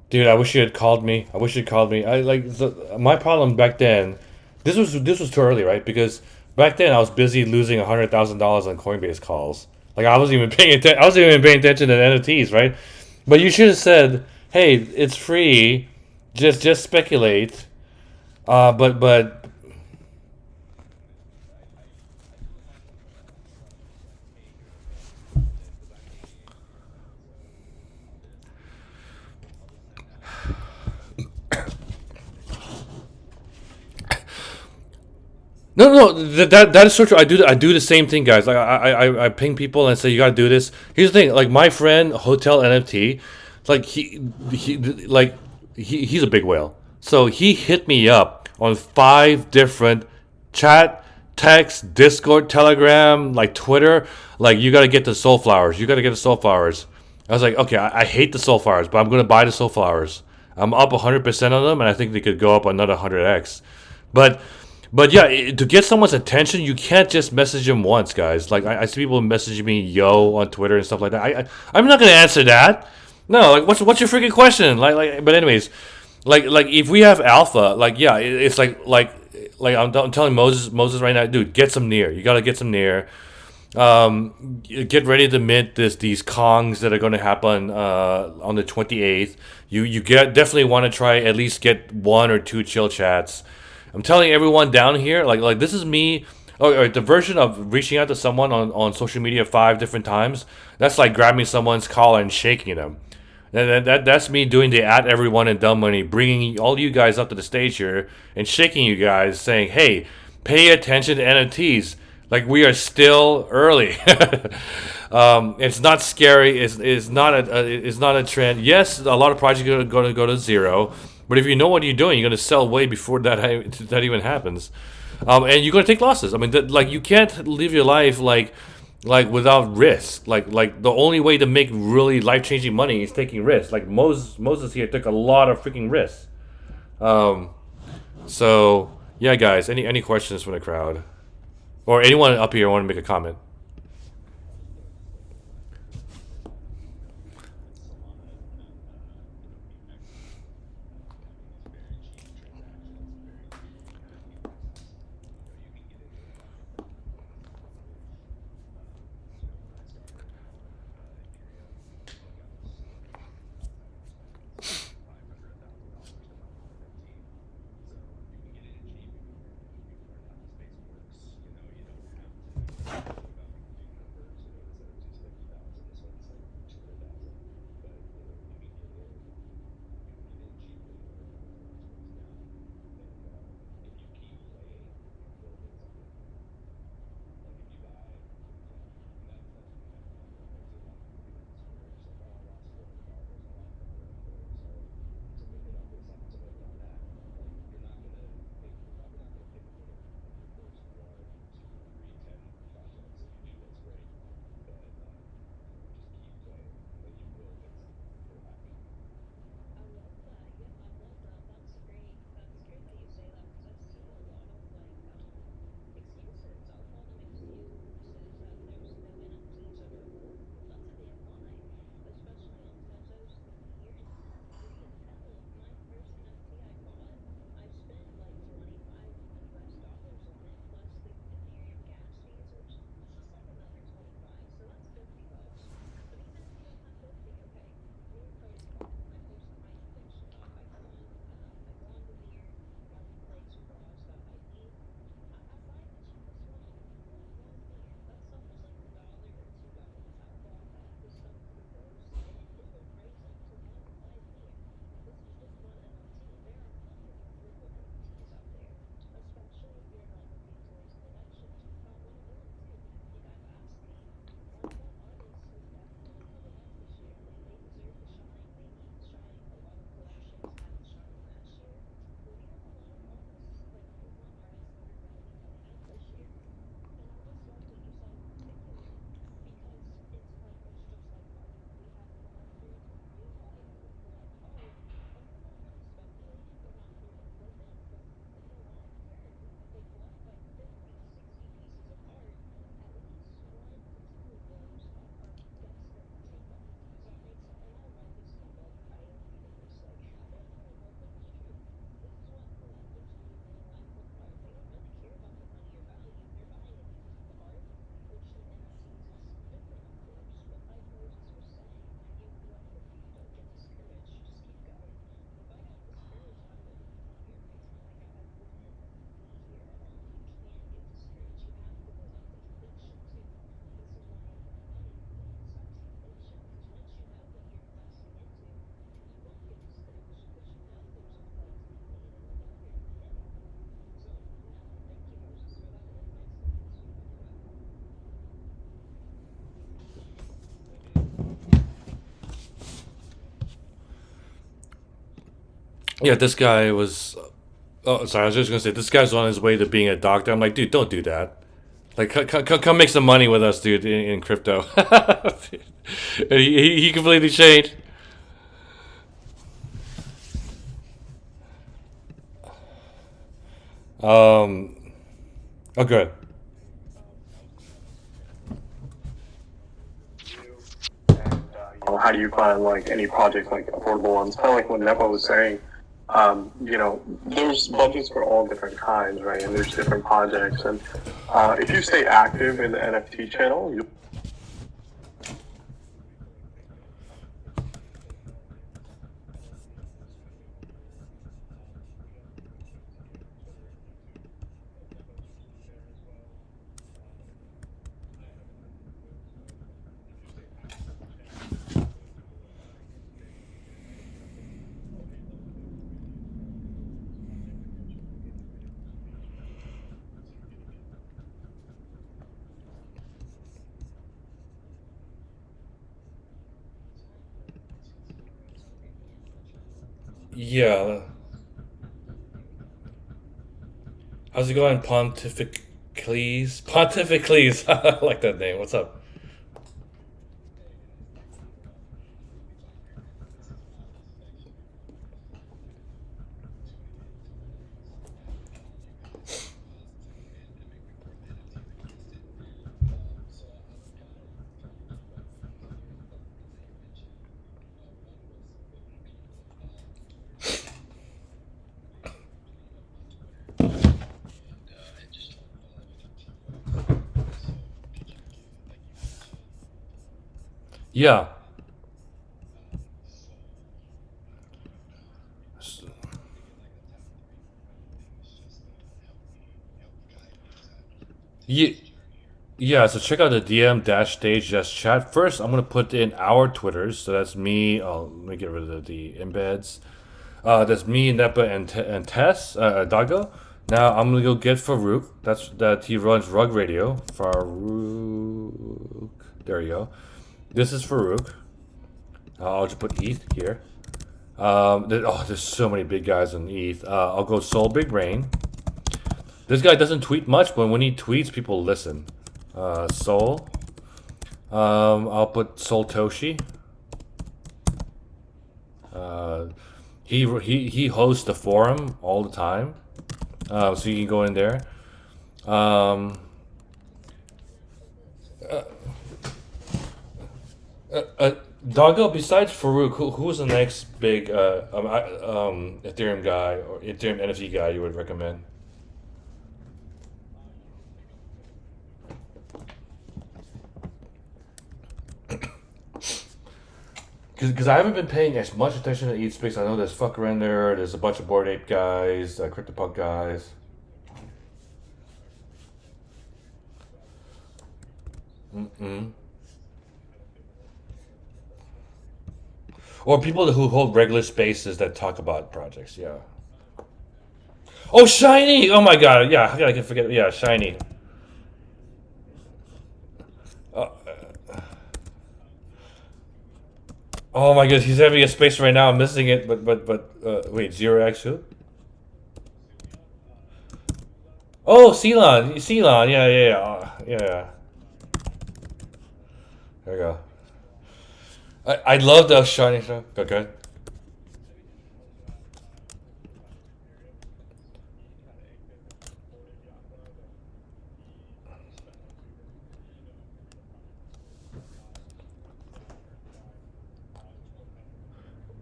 Dude, I wish you had called me. I wish you had called me. My problem back then. This was too early, right? Because back then I was busy losing $100,000 on Coinbase calls. Like I wasn't even paying attention. I wasn't even paying attention to the NFTs, right? But you should have said, "Hey, it's free. Just speculate." But no, that is so true. I do the same thing, guys. Like I ping people and say you gotta do this. Here's the thing. Like my friend Hotel NFT, like he like he's a big whale. So he hit me up on 5 different chat, text, Discord, Telegram, like Twitter. Like you gotta get the soul flowers. You gotta get the soul flowers. I was like, okay, I hate the soul flowers, but I'm gonna buy the soul flowers. I'm up 100% on them, and I think they could go up another 100x. But but yeah, to get someone's attention, you can't just message them once, guys. Like I see people messaging me "yo" on Twitter and stuff like that. I'm not gonna answer that. No, like what's your freaking question? But anyways, like if we have alpha, like yeah, it's like I'm telling Moses right now, dude, get some near. You gotta get some near. Get ready to mint these Kongs that are going to happen on the 28th. You definitely want to try at least get 1 or 2 chill chats. I'm telling everyone down here, like this is me. Or the version of reaching out to someone on social media 5 different times. That's like grabbing someone's collar and shaking them. And that's me doing the at everyone in dumb money, bringing all you guys up to the stage here and shaking you guys, saying, "Hey, pay attention to NFTs. Like we are still early. It's not scary. It's not a trend. Yes, a lot of projects are going to go to zero, but if you know what you're doing, you're going to sell way before that even happens, and you're going to take losses. I mean, like you can't live your life like without risk. Like the only way to make really life changing money is taking risks. Like Moses here took a lot of freaking risks. Um, so yeah, guys, any questions from the crowd or anyone up here want to make a comment? Yeah, this guy was. Oh, sorry. I was just gonna say this guy's on his way to being a doctor. I'm like, dude, don't do that. Like, come make some money with us, dude, in crypto. And he completely changed. Um. Oh, good. How do you find like any project like affordable ones? Kind of like what Nepo was saying. There's budgets for all different kinds, right? And there's different projects, and if you stay active in the NFT channel, you Yeah. How's it going, Pontificles? Pontificles. I like that name. What's up? Yeah. Yeah. Yeah, so check out the DM dash stage dash chat. First, I'm gonna put in our Twitters. So that's me. Oh, let me get rid of the embeds. That's me, Nepa, and Tess, Dago. Now I'm gonna go get Farouk. That he runs Rug Radio. Farouk. There you go. This is Farouk. I'll just put ETH here. There's so many big guys on ETH. I'll go Soul Big Rain. This guy doesn't tweet much, but when he tweets, people listen. Soul. I'll put Soul Toshi. He hosts the forum all the time, so you can go in there. Um, Doggo, besides Farouk, who's the next big Ethereum guy or Ethereum NFT guy you would recommend? Because I haven't been paying as much attention to ETH space. I know there's Fuck Render, there's a bunch of Bored Ape guys, CryptoPunk guys. Mm-mm. Or people who hold regular spaces that talk about projects. Yeah. Oh, Shiny! Oh my God! Yeah, I can forget. Yeah, Shiny. Uh, oh my God, he's having a space right now. I'm missing it, but wait, Zero X who? Oh, Ceylon. Yeah. There you go. I love the Shiny stuff. Okay.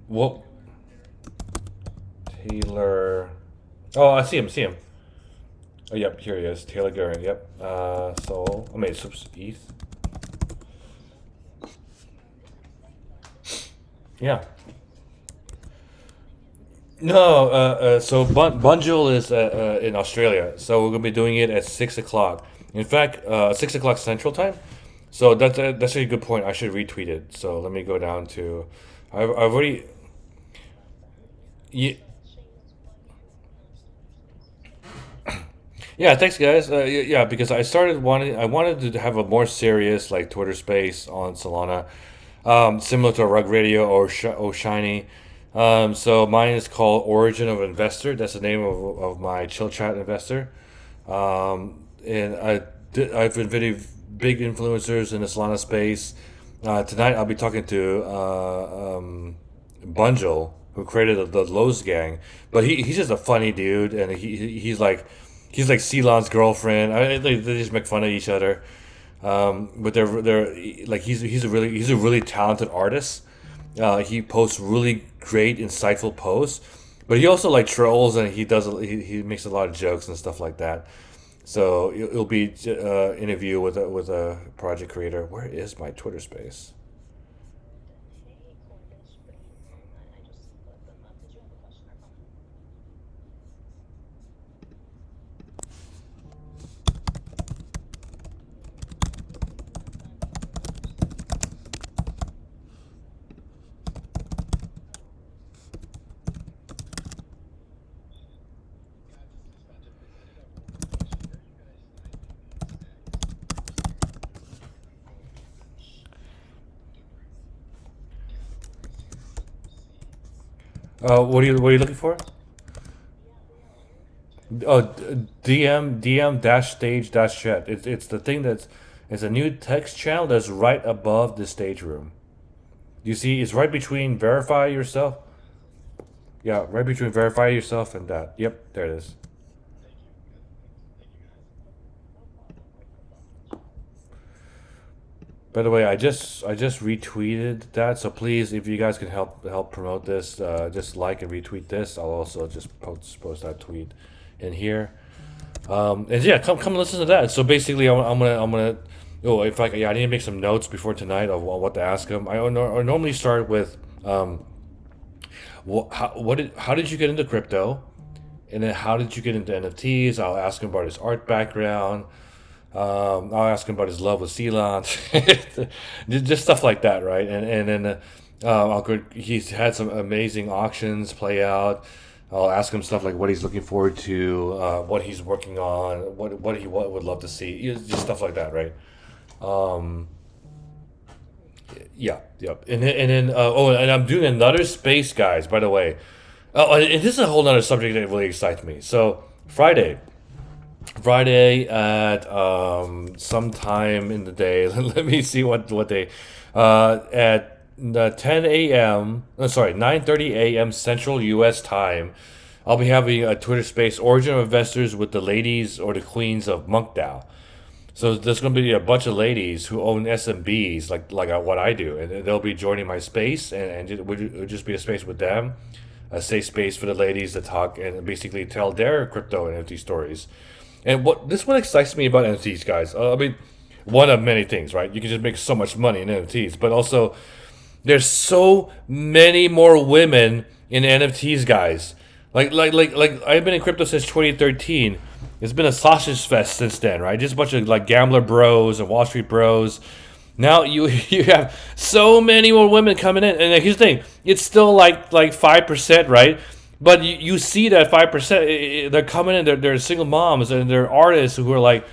What? Taylor. Oh, I see him. See him. Oh, yep. Here he is. Taylor Goering. Yep. Soul. I mean, ETH. Yeah. No, so Bunjil is in Australia, so we're gonna be doing it at 6 o'clock. In fact, 6 o'clock Central Time. So that's a good point. I should retweet it. So let me go down to. I've already. Yeah, yeah. Thanks, guys. Yeah, because I wanted to have a more serious like Twitter space on Solana, similar to a Rug Radio or Shiny. So mine is called Origin of Investor. That's the name of my chill chat investor. And I've been very big influencers in the Solana space. Tonight I'll be talking to Bunjil, who created the Lowe's gang. But he's just a funny dude, and he's like Ceylon's girlfriend. They just make fun of each other. But they're like he's a really talented artist. He posts really great, insightful posts, but he also like trolls and he makes a lot of jokes and stuff like that. So it'll be interview with a project creator. Where is my Twitter space? What are you looking for? Oh, DM dash stage dash chat. It's the thing that's it's a new text channel that's right above the stage room. You see, it's right between verify yourself. Yeah, right between verify yourself and that. Yep, there it is. By the way, I just retweeted that, so please, if you guys can help promote this, just like and retweet this. I'll also just post that tweet in here. And yeah, come listen to that. So basically, I'm gonna. Oh, if I yeah, I need to make some notes before tonight of what to ask him. I normally start with how did you get into crypto, and then how did you get into NFTs? I'll ask him about his art background. I'll ask him about his love with Ceylon, just stuff like that, right? And then I'll go. He's had some amazing auctions play out. I'll ask him stuff like what he's looking forward to, what he's working on, what would love to see, just stuff like that, right? Um, yeah, yep. And I'm doing another space, guys. By the way, and this is a whole other subject that really excites me. So Friday at sometime in the day. Let me see what day. At 10 a.m. Sorry, 9:30 a.m. Central U.S. time. I'll be having a Twitter Space Origin of Investors with the ladies or the queens of MonkDAO. So there's going to be a bunch of ladies who own SMBs like what I do, and they'll be joining my space, and it'll just be a space with them, a safe space for the ladies to talk and basically tell their crypto and NFT stories. And what excites me about NFTs, guys. I mean, one of many things, right? You can just make so much money in NFTs, but also there's so many more women in NFTs, guys. Like I've been in crypto since 2013. It's been a sausage fest since then, right? Just a bunch of like gambler bros and Wall Street bros. Now you you have so many more women coming in, and here's the thing: it's still like 5%, right? But you see that 5%, they're coming in. They're single moms and they're artists who are like,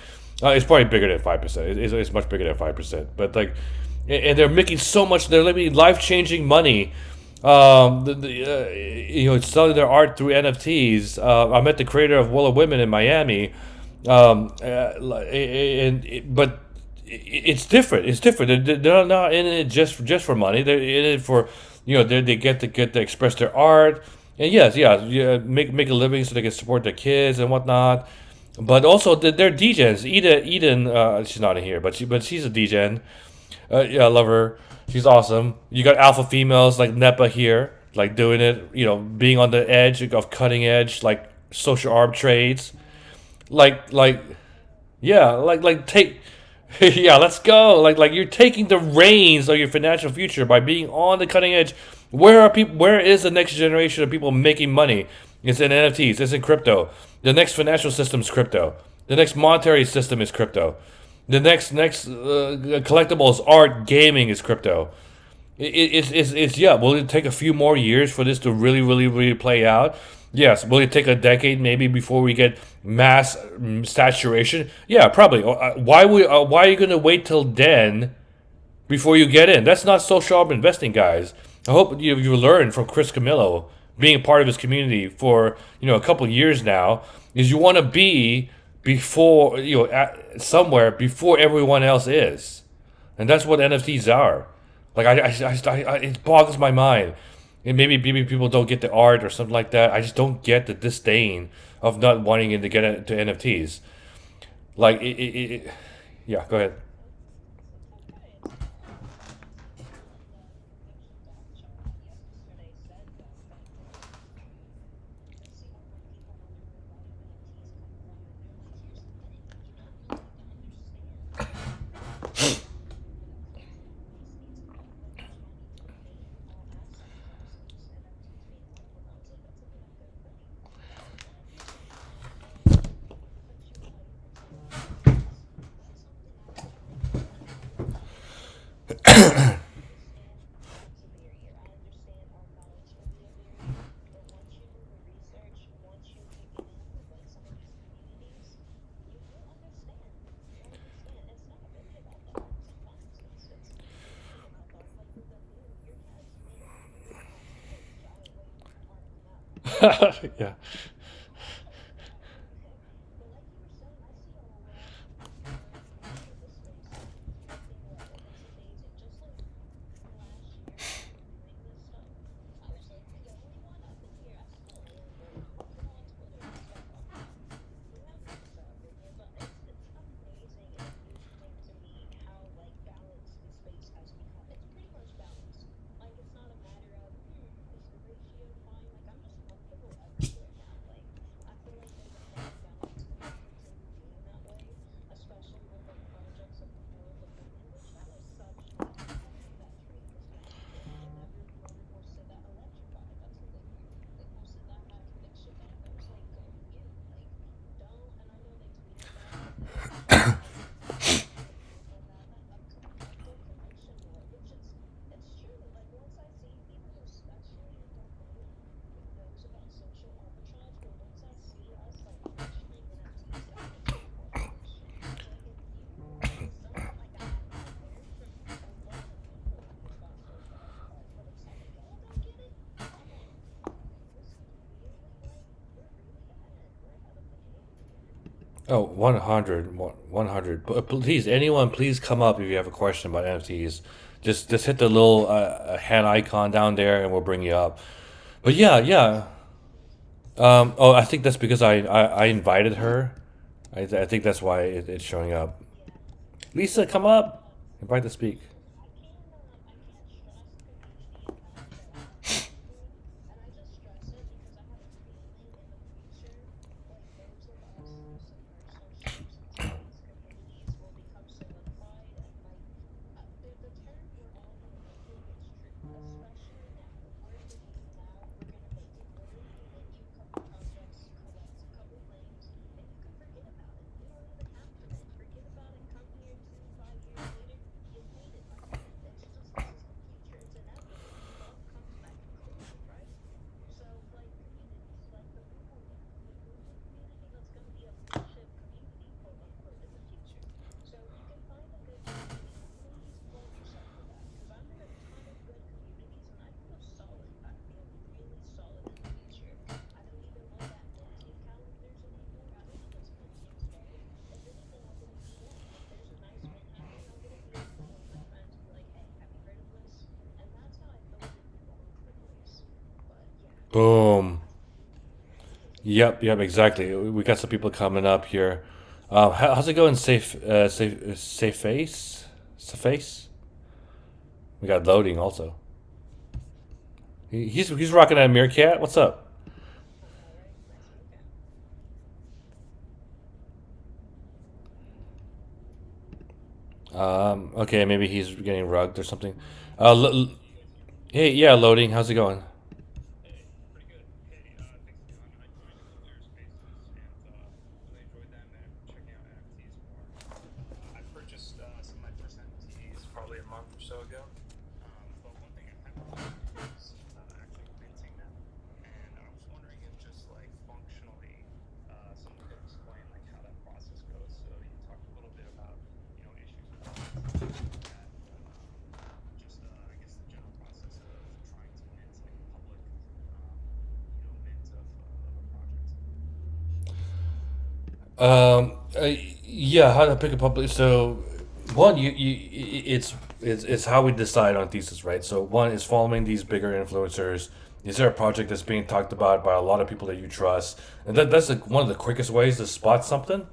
it's probably bigger than 5%. It's much bigger than 5%. But like, and they're making so much. They're living life changing money. Selling their art through NFTs. I met the creator of Will of Women in Miami, but it's different. It's different. They're not in it just for money. They're in it for they get to express their art. And yes, yeah, make a living so they can support their kids and whatnot. But also they're DJs. Eden, she's not in here, but she's a DJ. Yeah, I love her. She's awesome. You got alpha females like Nepa here, like doing it. Being on the edge of cutting edge, like social arb trades. Like yeah, like take. Yeah, let's go. Like you're taking the reins of your financial future by being on the cutting edge. Where are people? Where is the next generation of people making money? It's in NFTs. It's in crypto. The next financial system is crypto. The next monetary system is crypto. The next collectibles, art, gaming is crypto. It's yeah. Will it take a few more years for this to really play out? Yes. Will it take a decade maybe before we get mass saturation? Yeah, probably. Why are you gonna wait till then before you get in? That's not social arb investing, guys. I hope you learned from Chris Camillo, being a part of his community for a couple years now. Is you want to be before somewhere before everyone else is, and that's what NFTs are. Like it boggles my mind. And maybe people don't get the art or something like that. I just don't get the disdain of not wanting to get into NFTs. Like yeah. Go ahead. Yeah. Oh, 100, 100. Please, anyone, please come up if you have a question about NFTs. Just hit the little hand icon down there, and we'll bring you up. But yeah, yeah. Oh, I think that's because I invited her. I think that's why it's showing up. Lisa, come up. Invite to speak. Boom. Yep, yep, exactly. We got some people coming up here. How's it going? Safe face, safe face. We got loading also. He's rocking that meerkat. What's up? Okay, maybe he's getting rugged or something. Hey, yeah, loading. How's it going? Yeah, how to pick a public. So, one, it's how we decide on thesis, right? So, one is following these bigger influencers. Is there a project that's being talked about by a lot of people that you trust? And that's like one of the quickest ways to spot something.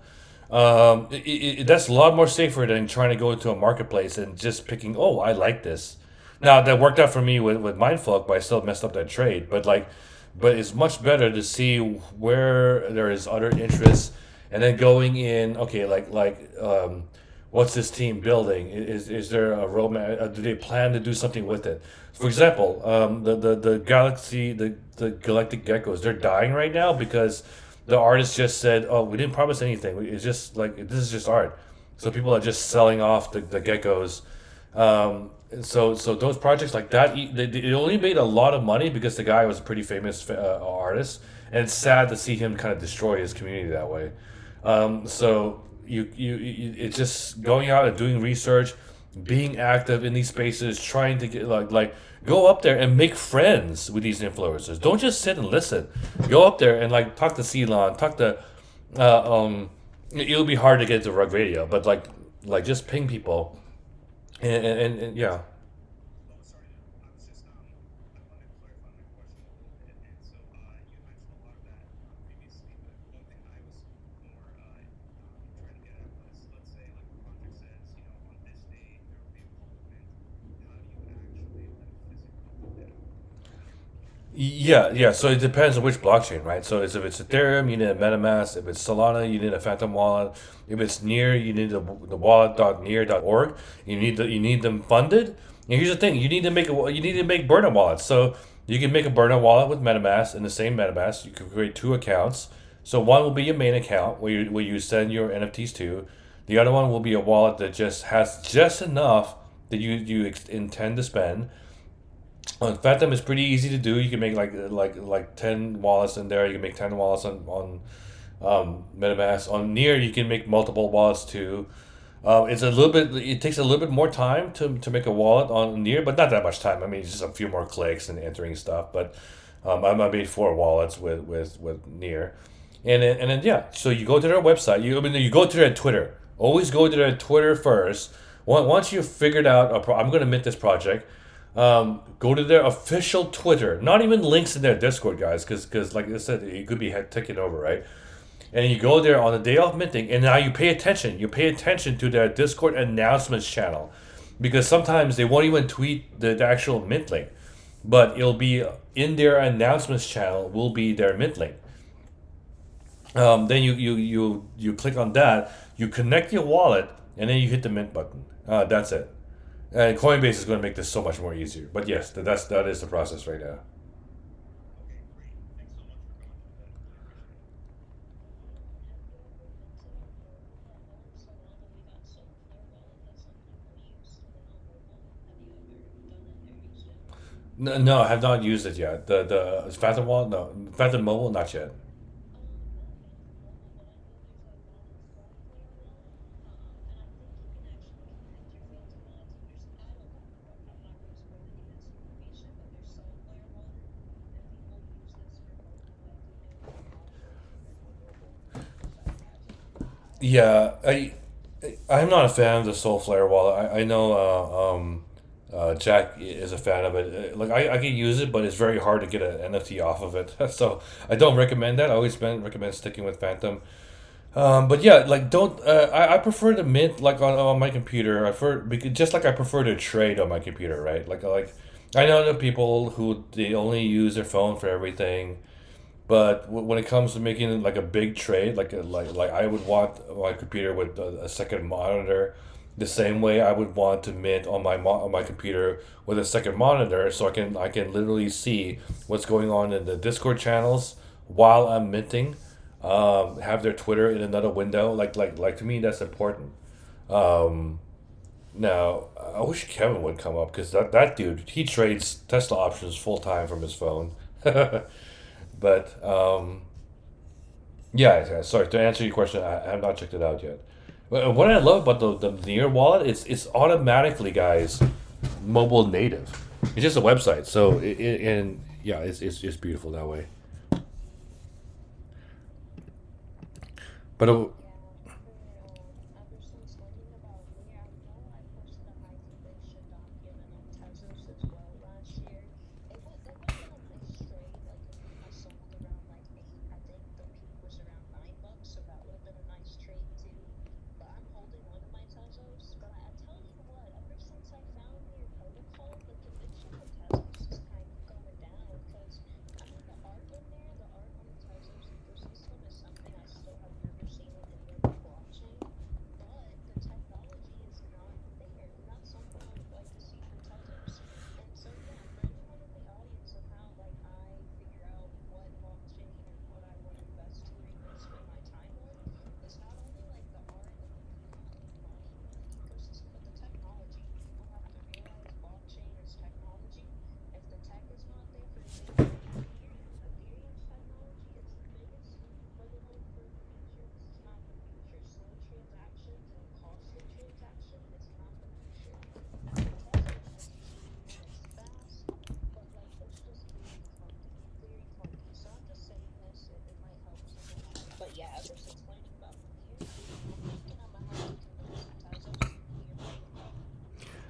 That's a lot more safer than trying to go into a marketplace and just picking. Oh, I like this. Now that worked out for me with Mindfuck, but I still messed up that trade. But it's much better to see where there is other interests, and then going in. Okay, what's this team building? Is there a roadmap? Do they plan to do something with it? For example, the galactic geckos, they're dying right now because the artist just said, "Oh, we didn't promise anything. It's just like this is just art." So people are just selling off the geckos. So those projects like that, they only made a lot of money because the guy was a pretty famous artist, and it's sad to see him kind of destroy his community that way. So it's just going out and doing research. being active in these spaces, trying to get like go up there and make friends with these influencers. Don't just sit and listen. Go up there and like talk to Ceylon, talk to it'll be hard to get to Rug Radio, but like just ping people and yeah. Yeah, yeah. So it depends on which blockchain, right? So if it's Ethereum, you need a MetaMask. If it's Solana, you need a Phantom wallet. If it's Near, you need the wallet.near.org. You need them funded. And here's the thing: you need to make burner wallets. So you can make a burner wallet with MetaMask in the same MetaMask. You can create two accounts. So one will be your main account where you send your NFTs to. The other one will be a wallet that just has just enough that intend to spend. Phantom is pretty easy to do. You can make like 10 wallets in there. You can make 10 wallets on MetaMask. On Near, you can make multiple wallets too. It's a little bit. It takes a little bit more time to make a wallet on Near, but not that much time. I mean, it's just a few more clicks and entering stuff. But I made 4 wallets with Near, and then yeah. So you go to their website. You go to their Twitter. Always go to their Twitter first. Once you've figured out, I'm going to mint this project. Go to their official Twitter. Not even links in their Discord, guys, because like I said, it could be taken over, right? And you go there on the day of minting, and now you pay attention. You pay attention to their Discord announcements channel, because sometimes they won't even tweet the actual mint link, but it'll be in their announcements channel. Will be their mint link. Then you click on that. You connect your wallet, and then you hit the mint button. That's it. And Coinbase is going to make this so much more easier. But yes, that is the process right now. No, I have not used it yet. The Phantom Wallet, no, Phantom Mobile, not yet. Yeah, I'm not a fan of the Soulflare wallet. I know Jack is a fan of it. Like I can use it, but it's very hard to get an NFT off of it. So I don't recommend that. I always recommend sticking with Phantom. But yeah, like don't. I prefer to mint like on my computer. I prefer because just like I prefer to trade on my computer, right? Like I know the people who they only use their phone for everything. But when it comes to making like a big trade, like I would want my computer with a second monitor, the same way I would want to mint on on my computer with a second monitor, so I can literally see what's going on in the Discord channels while I'm minting. Have their Twitter in another window. Like to me, that's important. Um, Now I wish Kevin would come up because that dude he trades Tesla options full time from his phone. But yeah, yeah, sorry to answer your question. I have not checked it out yet. But what I love about the Near wallet, it's automatically, guys, mobile native. It's just a website, so and yeah, it's beautiful that way. But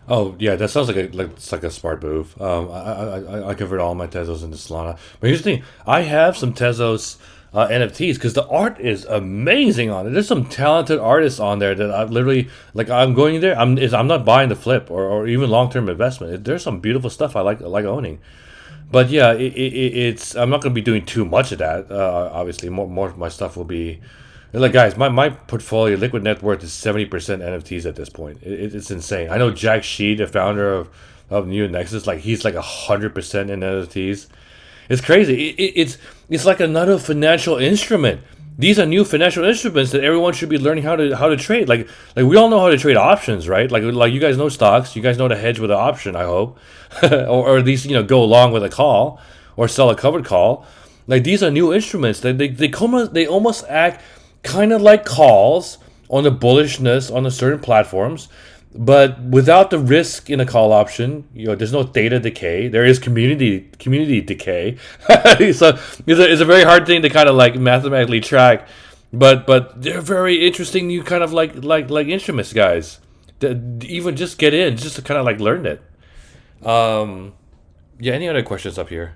Oh yeah, that sounds like it's like a smart move. I convert all my Tezos into Solana. But here's the thing: I have some Tezos NFTs because the art is amazing on it. There's some talented artists on there that I literally like. I'm going there. I'm not buying the flip or even long term investment. There's some beautiful stuff I like owning. But yeah, it's I'm not going to be doing too much of that. Obviously, more of my stuff will be like guys. My portfolio liquid net worth is 70% NFTs at this point. It's insane. I know Jack Sheet, the founder of New Nexus, like he's like 100% in NFTs. It's crazy. It's like another financial instrument. These are new financial instruments that everyone should be learning how to trade. Like we all know how to trade options, right? Like you guys know stocks. You guys know to hedge with an option. I hope, or at least go along with a call or sell a covered call. Like these are new instruments. They almost act kind of like calls on the bullishness on the certain platforms, but without the risk in a call option. There's no data decay. There is community decay. So it's a very hard thing to kind of like mathematically track, but they're very interesting new kind of like instruments, guys. Even just get in just to kind of like learn it. um yeah, any other questions up here?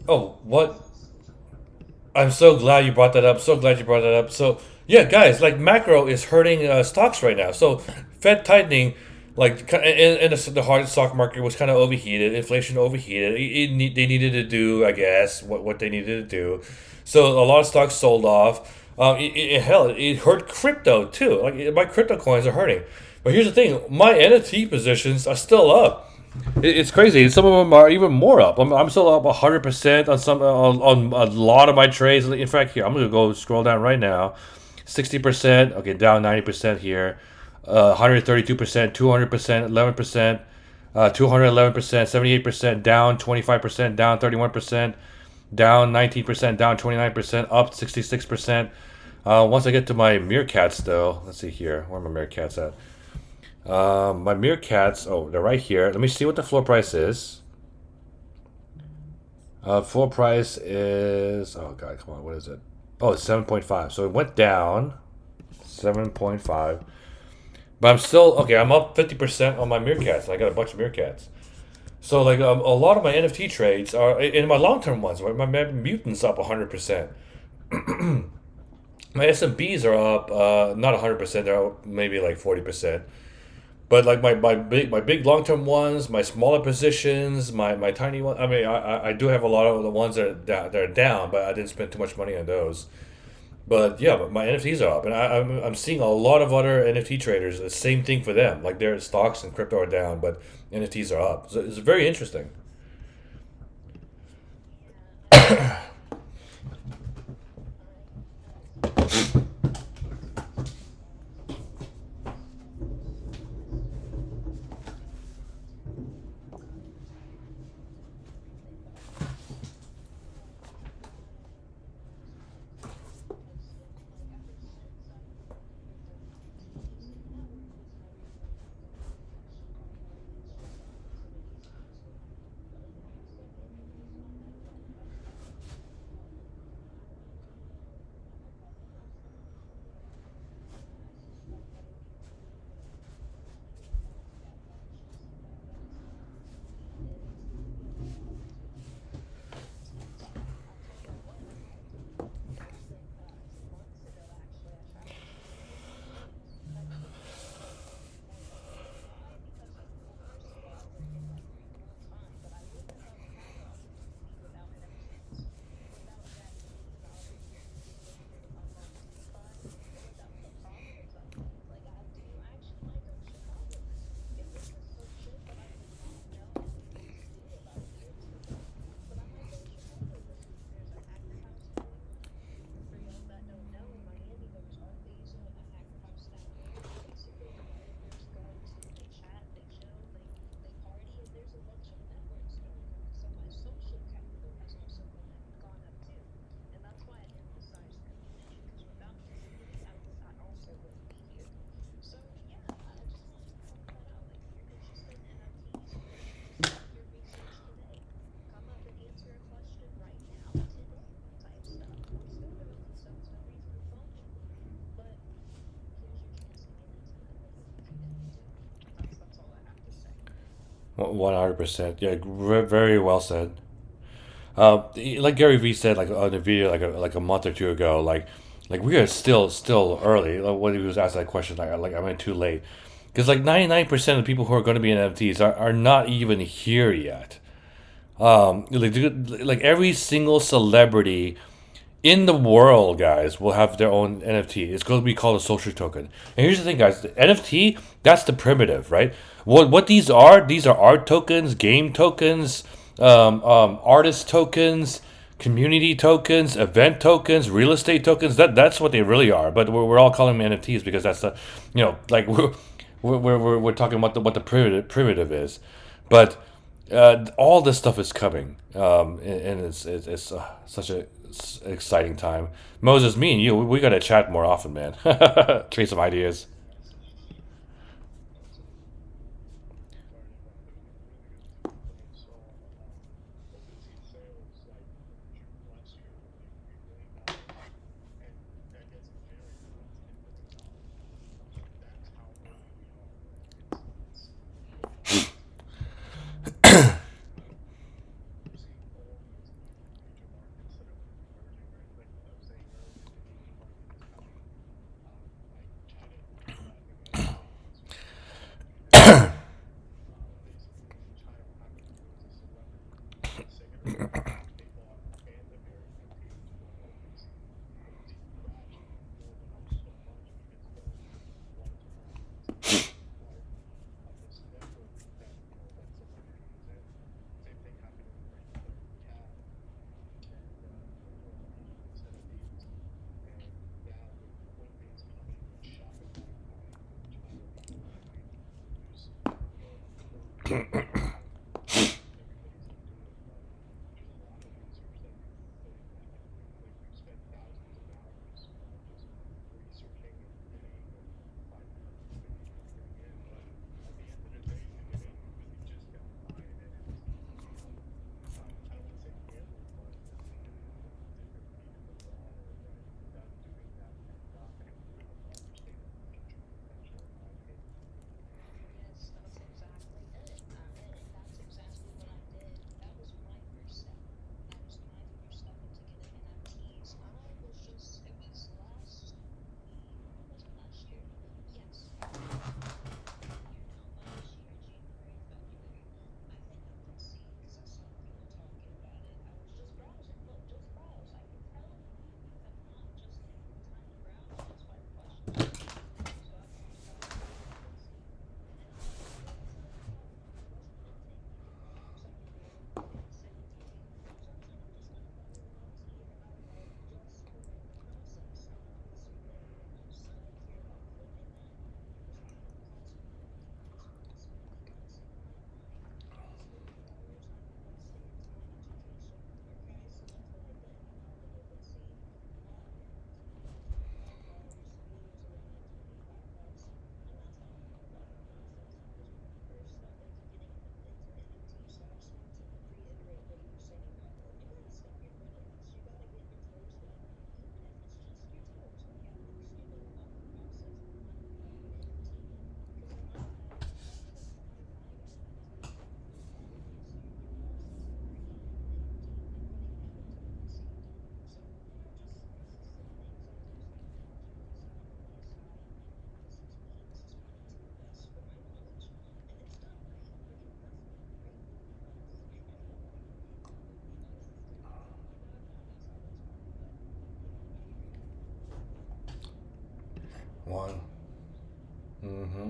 Oh, what? I'm so glad you brought that up. So glad you brought that up. So yeah, guys, like macro is hurting stocks right now. So Fed tightening, and the hard stock market was kind of overheated. Inflation overheated. They needed to do, I guess, what they needed to do. So a lot of stocks sold off. Hell, it hurt crypto too. Like my crypto coins are hurting. But here's the thing: my NFT positions are still up. It's crazy. Some of them are even more up. I'm still up 100% on on a lot of my trades. In fact, here I'm gonna go scroll down right now. 60%. Okay, down 90% here. 132%, 200%, 11%, 211%, 78%, down 25%, down 31%, down 19%, down 29%, up 66%. Once I get to my Meerkats, though, let's see here. Where are my Meerkats at? My Meerkats, oh, they're right here. Let me see what the floor price is. Floor price is, oh god, come on, what is it? Oh, it's 7.5. So it went down 7.5. But I'm still, okay, I'm up 50% on my Meerkats. I got a bunch of Meerkats. So, like, a lot of my NFT trades are in my long term ones, right? My Mutants up 100%. My SMBs are up, not 100%, they're up maybe like 40%. But like my big long term ones, my smaller positions, my tiny one. I mean, I do have a lot of the ones that are down, but I didn't spend too much money on those. But yeah, but my NFTs are up, and I'm seeing a lot of other NFT traders. The same thing for them. Like their stocks and crypto are down, but NFTs are up. So it's very interesting. 100%. Yeah, very well said. Like Gary Vee said, like on the video, like a month or two ago, like we are still early. Like, when he was asked that question, like am I too late? Because like 99% of the people who are going to be in NFTs are not even here yet. Like every single celebrity in the world, guys, will have their own NFT. It's going to be called a social token. And here's the thing, guys: the NFT, that's the primitive, right? What these are art tokens, game tokens, artist tokens, community tokens, event tokens, real estate tokens. That's what they really are. But we're all calling them NFTs because that's the, like we're talking about what the primitive is, but all this stuff is coming, and it's such a exciting time. Moses, me and you, we gotta chat more often, man. Trade some ideas. One. Mm-hmm.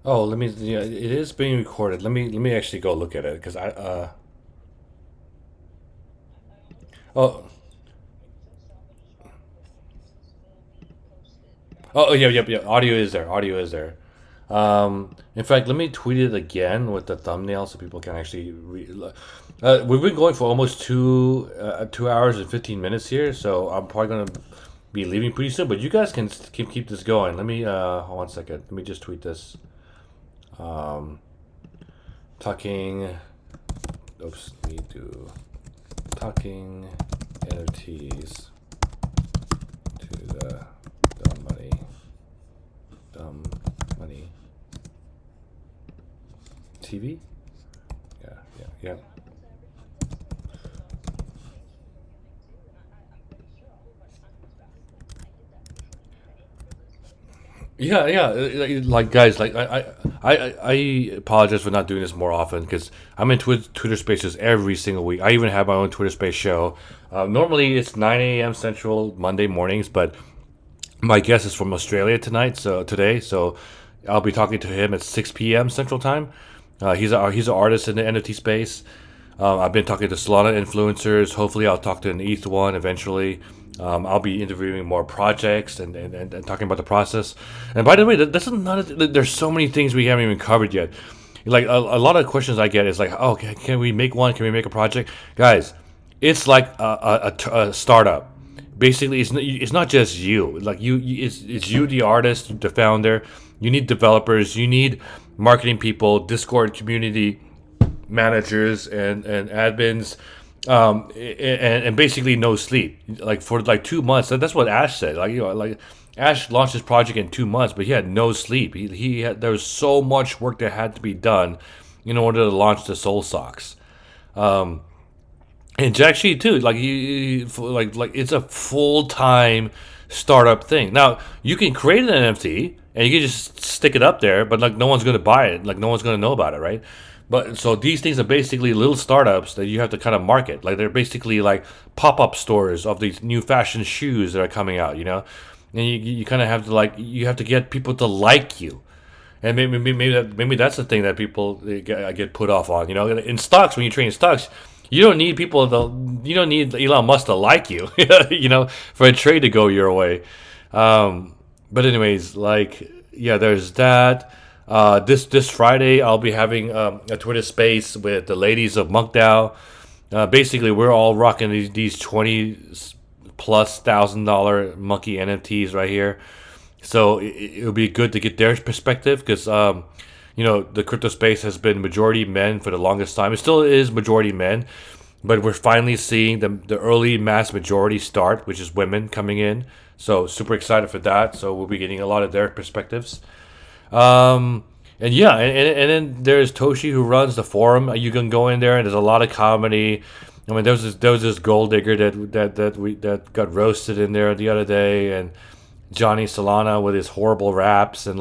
Oh, let me. Yeah, it is being recorded. Let me actually go look at it because I. Oh. Oh, yeah, yeah, yeah. Audio is there. Audio is there. In fact, let me tweet it again with the thumbnail so people can actually. We've been going for almost 2 hours and 15 minutes here, so I'm probably gonna be leaving pretty soon. But you guys can keep this going. Let me. Hold on a second. Let me just tweet this. Talking. Oops. Need to talking TV. Yeah, yeah, yeah. Yeah, yeah. Like guys, like I apologize for not doing this more often because I'm in Twitter Spaces every single week. I even have my own Twitter Space show. Normally it's 9 a.m. Central Monday mornings, but my guest is from Australia tonight, so today, so I'll be talking to him at 6 p.m. Central Time. He's an artist in the NFT space. I've been talking to Solana influencers. Hopefully, I'll talk to an ETH one eventually. I'll be interviewing more projects and talking about the process. And by the way, that's another. There's so many things we haven't even covered yet. Like a lot of questions I get is like, oh, can we make one? Can we make a project, guys? It's like a startup. Basically, it's not just you. Like it's you, the artist, the founder. You need developers. You need marketing people, Discord community managers and admins, and basically no sleep like for like 2 months. That's what Ash said. Like like Ash launched his project in 2 months, but he had no sleep. He had, there was so much work that had to be done in order to launch the Soul Socks. And Jack Sheet too. Like like it's a full time startup thing. Now you can create an NFT and you can just stick it up there, but like no one's gonna buy it. Like no one's gonna know about it, right? But so these things are basically little startups that you have to kind of market. Like they're basically like pop up stores of these new fashion shoes that are coming out. And you kind of have to you have to get people to like you. And maybe that's the thing that people get put off on. In stocks, when you trade in stocks, you don't need Elon Musk to like you. For a trade to go your way. But anyways, like yeah, there's that. This Friday, I'll be having a Twitter space with the ladies of MonkDAO. Basically, we're all rocking these 20+ thousand-dollar monkey NFTs right here. So it'll be good to get their perspective because the crypto space has been majority men for the longest time. It still is majority men, but we're finally seeing the early mass majority start, which is women coming in. So super excited for that. So we'll be getting a lot of their perspectives. And yeah, and then there's Toshi who runs the forum. You can go in there and there's a lot of comedy. I mean, there was this gold digger that got roasted in there the other day, and Johnny Solana with his horrible raps and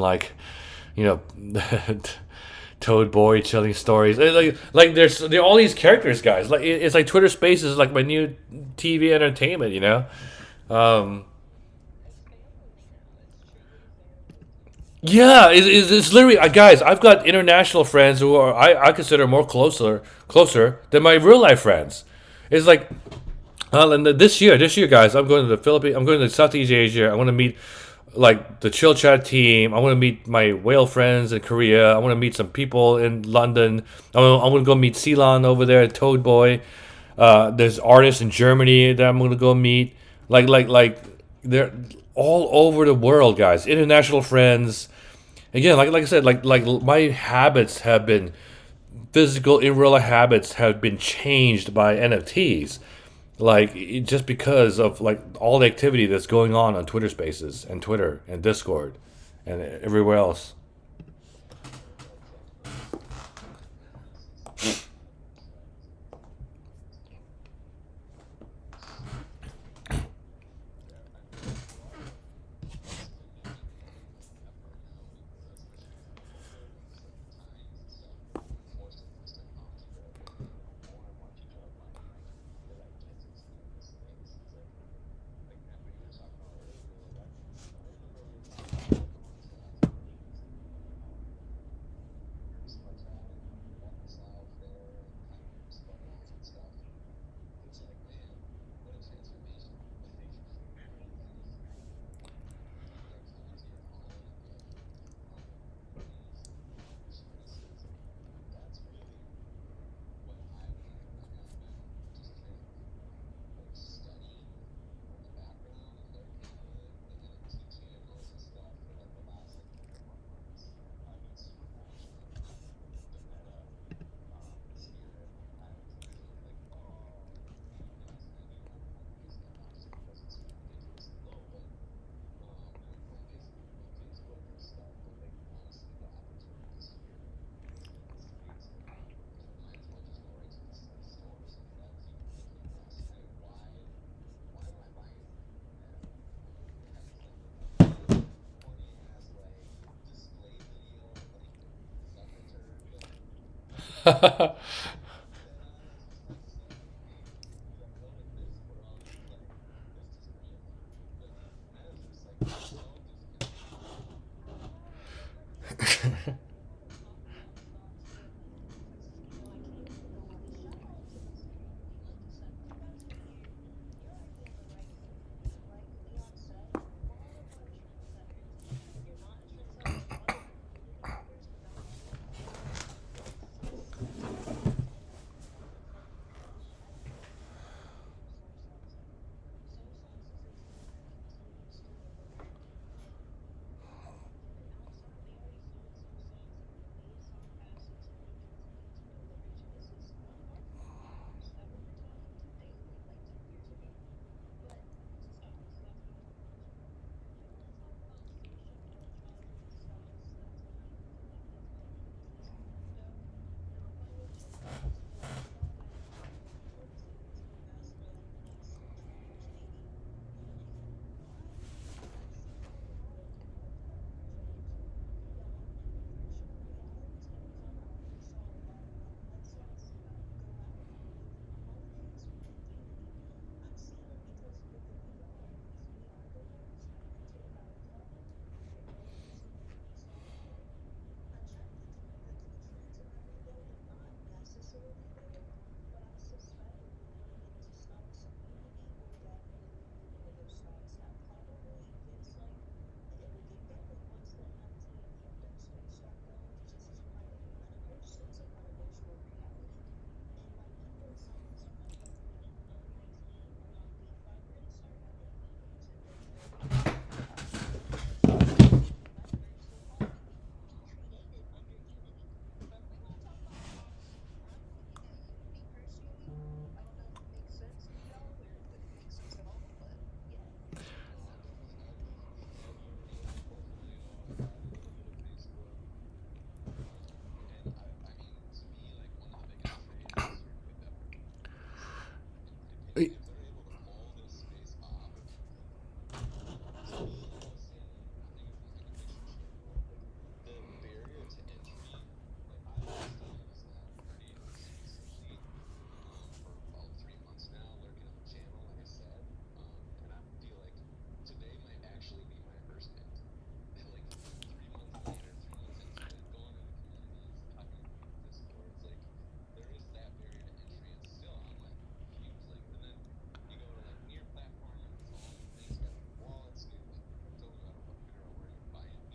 Toad Boy chilling stories. Like there are all these characters, guys. Like it's like Twitter Spaces is like my new TV entertainment. Yeah, it's literally guys. I've got international friends who are I consider more closer than my real life friends. It's like, and this year, guys, I'm going to the Philippines. I'm going to Southeast Asia. I want to meet like the Chill Chat team. I want to meet my whale friends in Korea. I want to meet some people in London. I'm going to go meet Ceylon over there, Toad Boy. There's artists in Germany that I'm going to go meet. Like they're all over the world, guys. International friends. Again, like I said, like my habits have been physical in real life habits have been changed by NFTs. Just because of like all the activity that's going on Twitter Spaces and Twitter and Discord and everywhere else.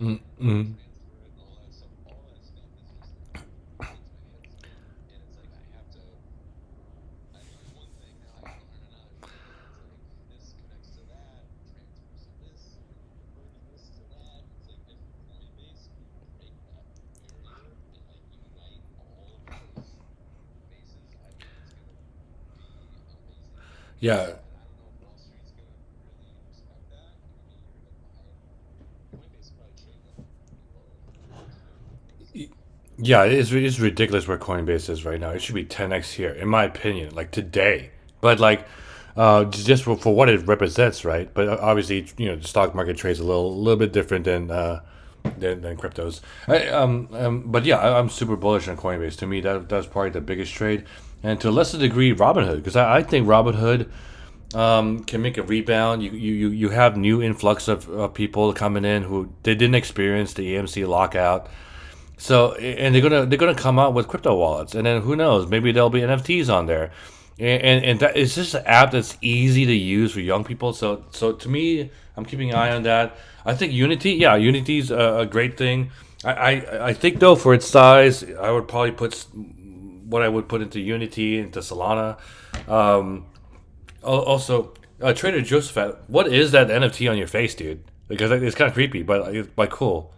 Mm-mm. Yeah. Yeah, it's ridiculous where Coinbase is right now. It should be 10x here, in my opinion, like today. But like, just for what it represents, right? But obviously, the stock market trades a little bit different than cryptos. But yeah, I'm super bullish on Coinbase. To me, that's probably the biggest trade, and to a lesser degree, Robinhood, because I think Robinhood can make a rebound. You have new influx of people coming in who they didn't experience the AMC lockout. So and they're gonna come out with crypto wallets, and then who knows? Maybe there'll be NFTs on there, and that it's just an app that's easy to use for young people. So to me, I'm keeping an eye on that. I think Unity, yeah, Unity's a great thing. I think though for its size, I would probably put what I would put into Unity into Solana. Um, Also, Trader Joseph, what is that NFT on your face, dude? Because it's kind of creepy, but cool.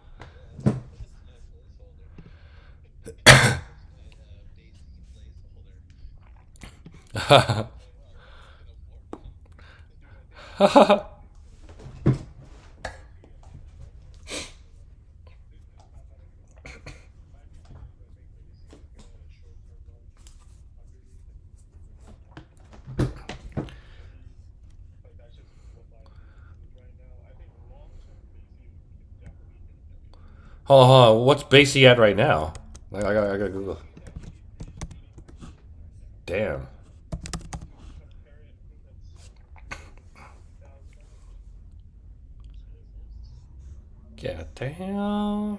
Hold on, hold on. What's Basie at right now? I got Google. Damn. Yeah, damn.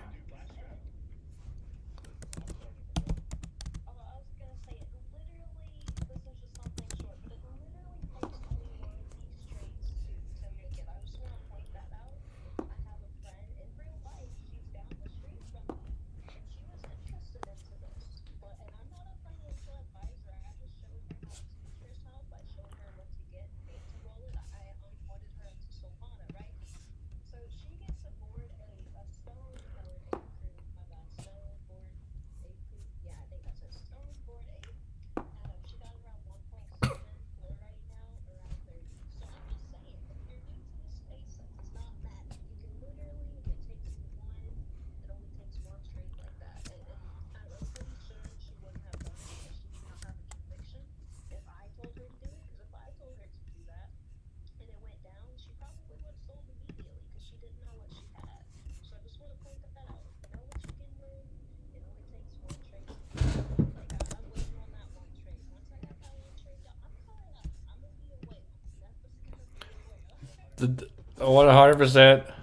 The 100%.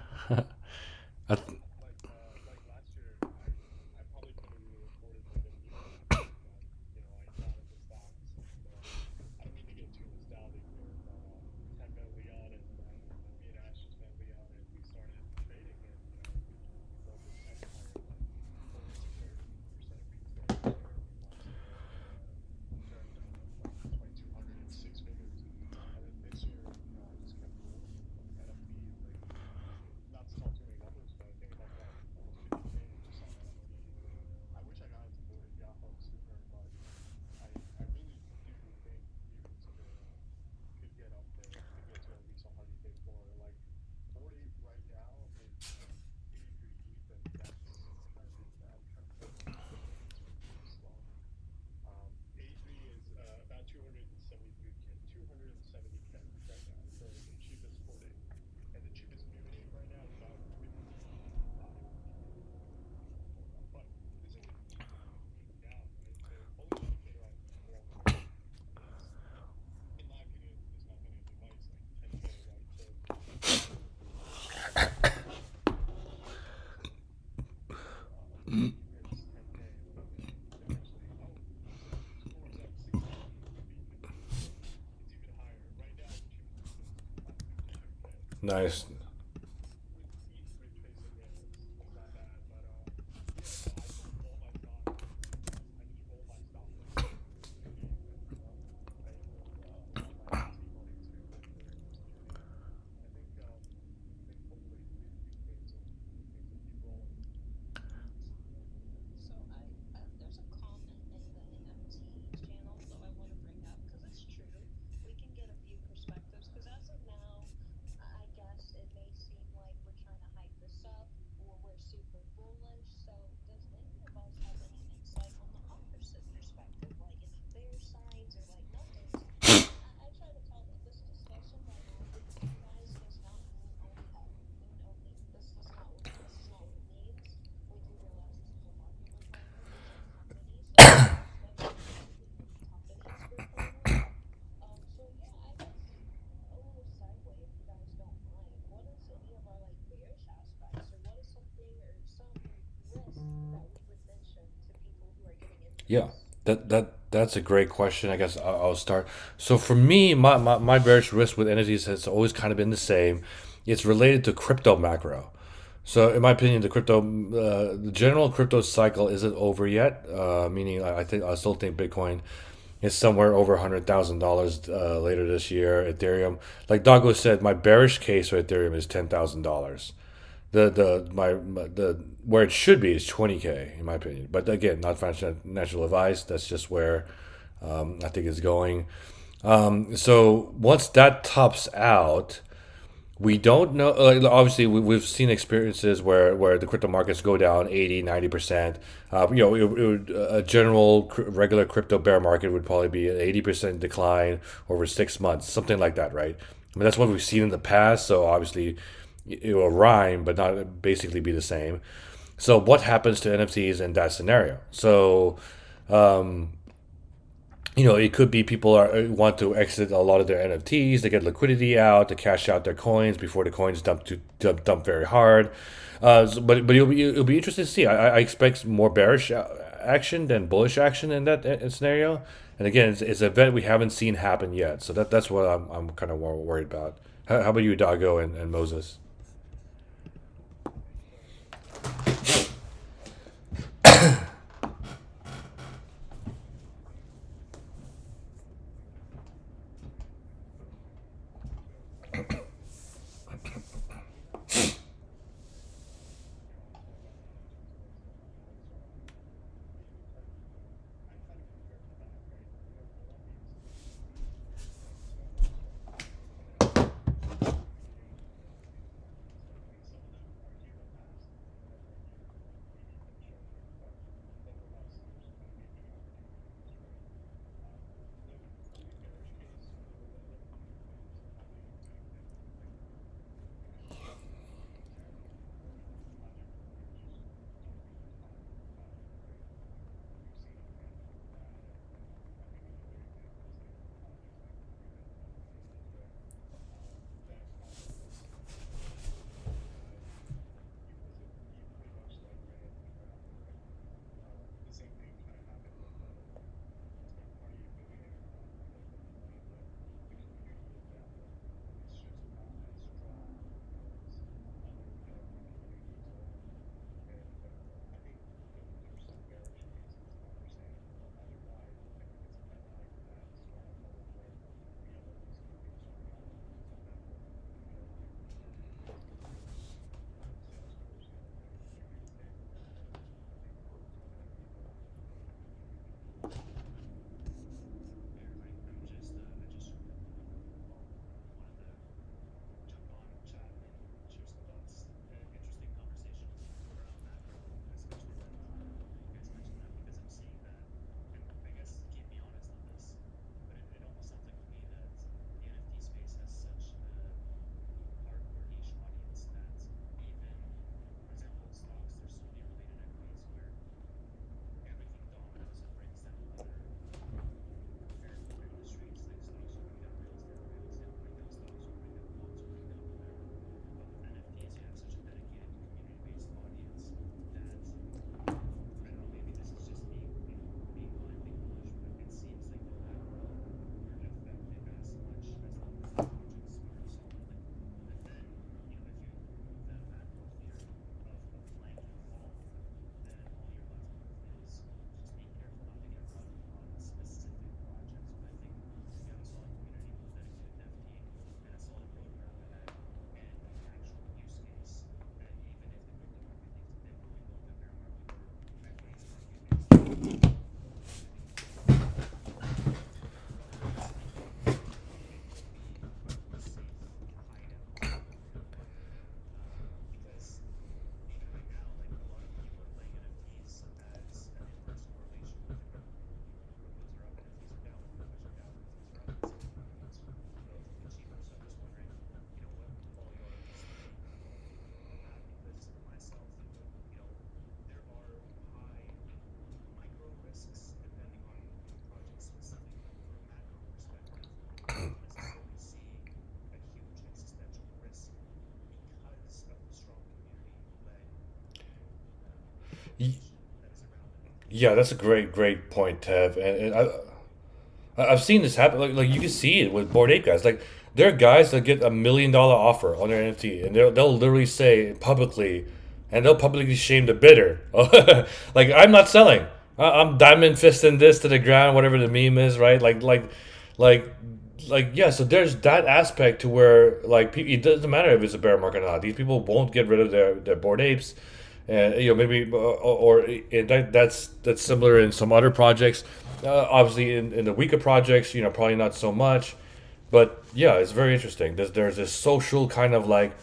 Nice. Yeah, that's a great question. I guess I'll start. So for me, my bearish risk with entities has always kind of been the same. It's related to crypto macro. So in my opinion, the general crypto cycle isn't over yet. Meaning, I still think Bitcoin is somewhere over $100,000 later this year. Ethereum, like Dago said, my bearish case for Ethereum is $10,000. The where it should be is 20K in my opinion. But again, not financial advice. That's just where I think it's going. So once that tops out, we don't know. Obviously, we've seen experiences where the crypto markets go down 80, 90%. A general regular crypto bear market would probably be an 80% decline over 6 months, something like that, right? I mean, that's what we've seen in the past. So obviously, it will rhyme, but not basically be the same. So what happens to NFTs in that scenario? So it could be people are want to exit a lot of their NFTs. They get liquidity out to cash out their coins before the coins dump very hard. But it'll be interesting to see. I expect more bearish action than bullish action in that scenario. And again, it's an event we haven't seen happen yet. So that's what I'm kind of more worried about. How about you, Dago and Moses? Yeah, that's a great point, Tev. And I've seen this happen. Like you can see it with Bored Ape guys. Like there are guys that get $1 million offer on their NFT, and they'll literally say publicly, and they'll publicly shame the bidder. Like I'm not selling. I'm diamond fisting this to the ground, whatever the meme is, right? Like, yeah. So there's that aspect to where it doesn't matter if it's a bear market or not. These people won't get rid of their Bored Apes, and maybe and that's similar in some other projects. Obviously, in the weaker projects, probably not so much. But yeah, it's very interesting. There's this social kind of like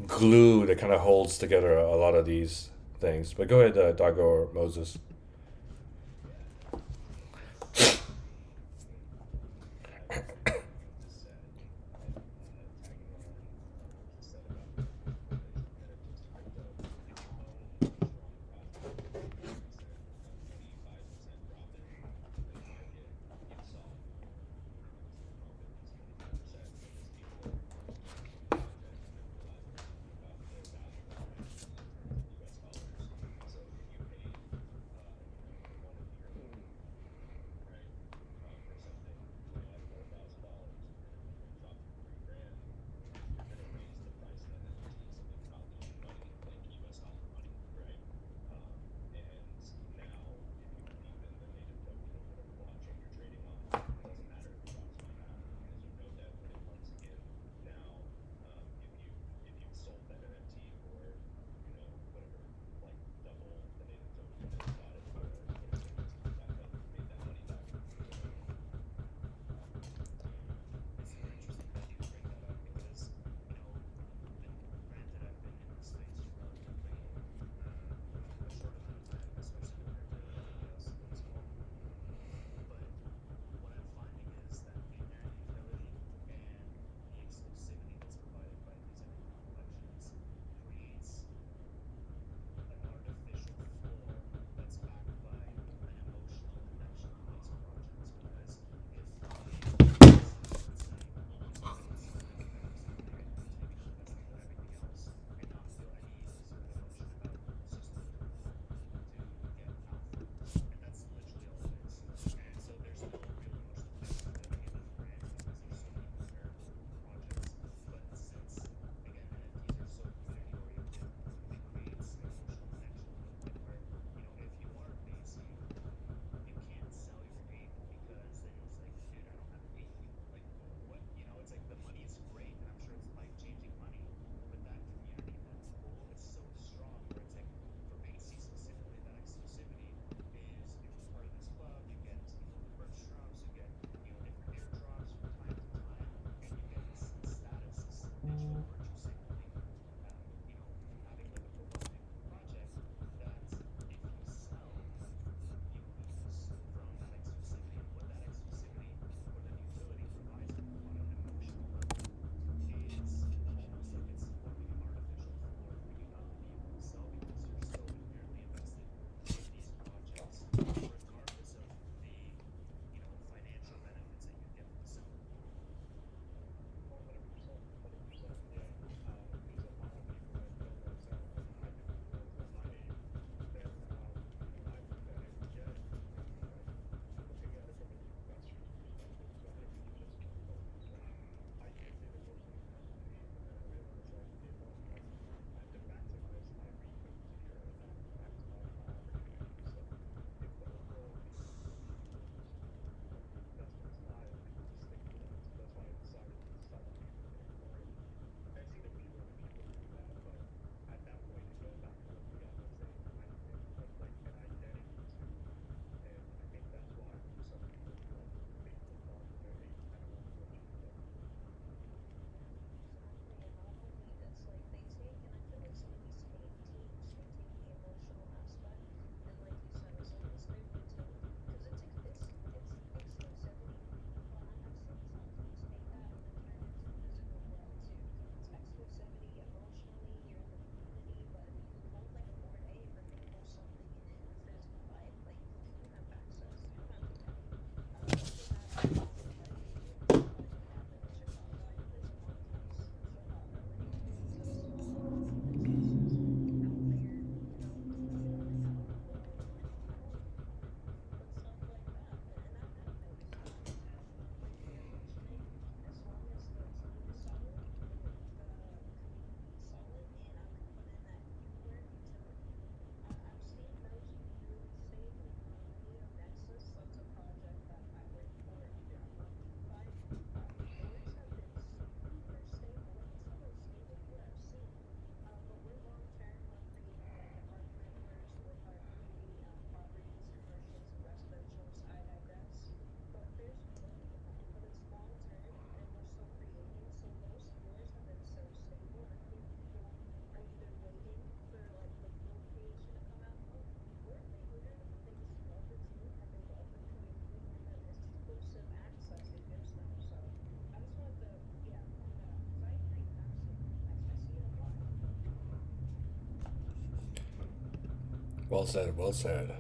glue that kind of holds together a lot of these things. But go ahead, Dago or Moses. Well said. Well said.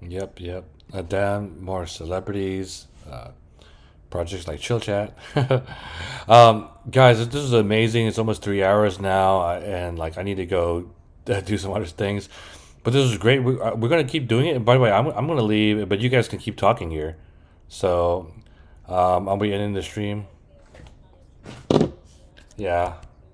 Yep, yep. Then more celebrities, projects like Chill Chat. Guys, this is amazing. It's almost 3 hours now, and like I need to go do some other things. But this is great. We're gonna keep doing it. And by the way, I'm gonna leave, but you guys can keep talking here. So I'll be ending the stream. Yeah.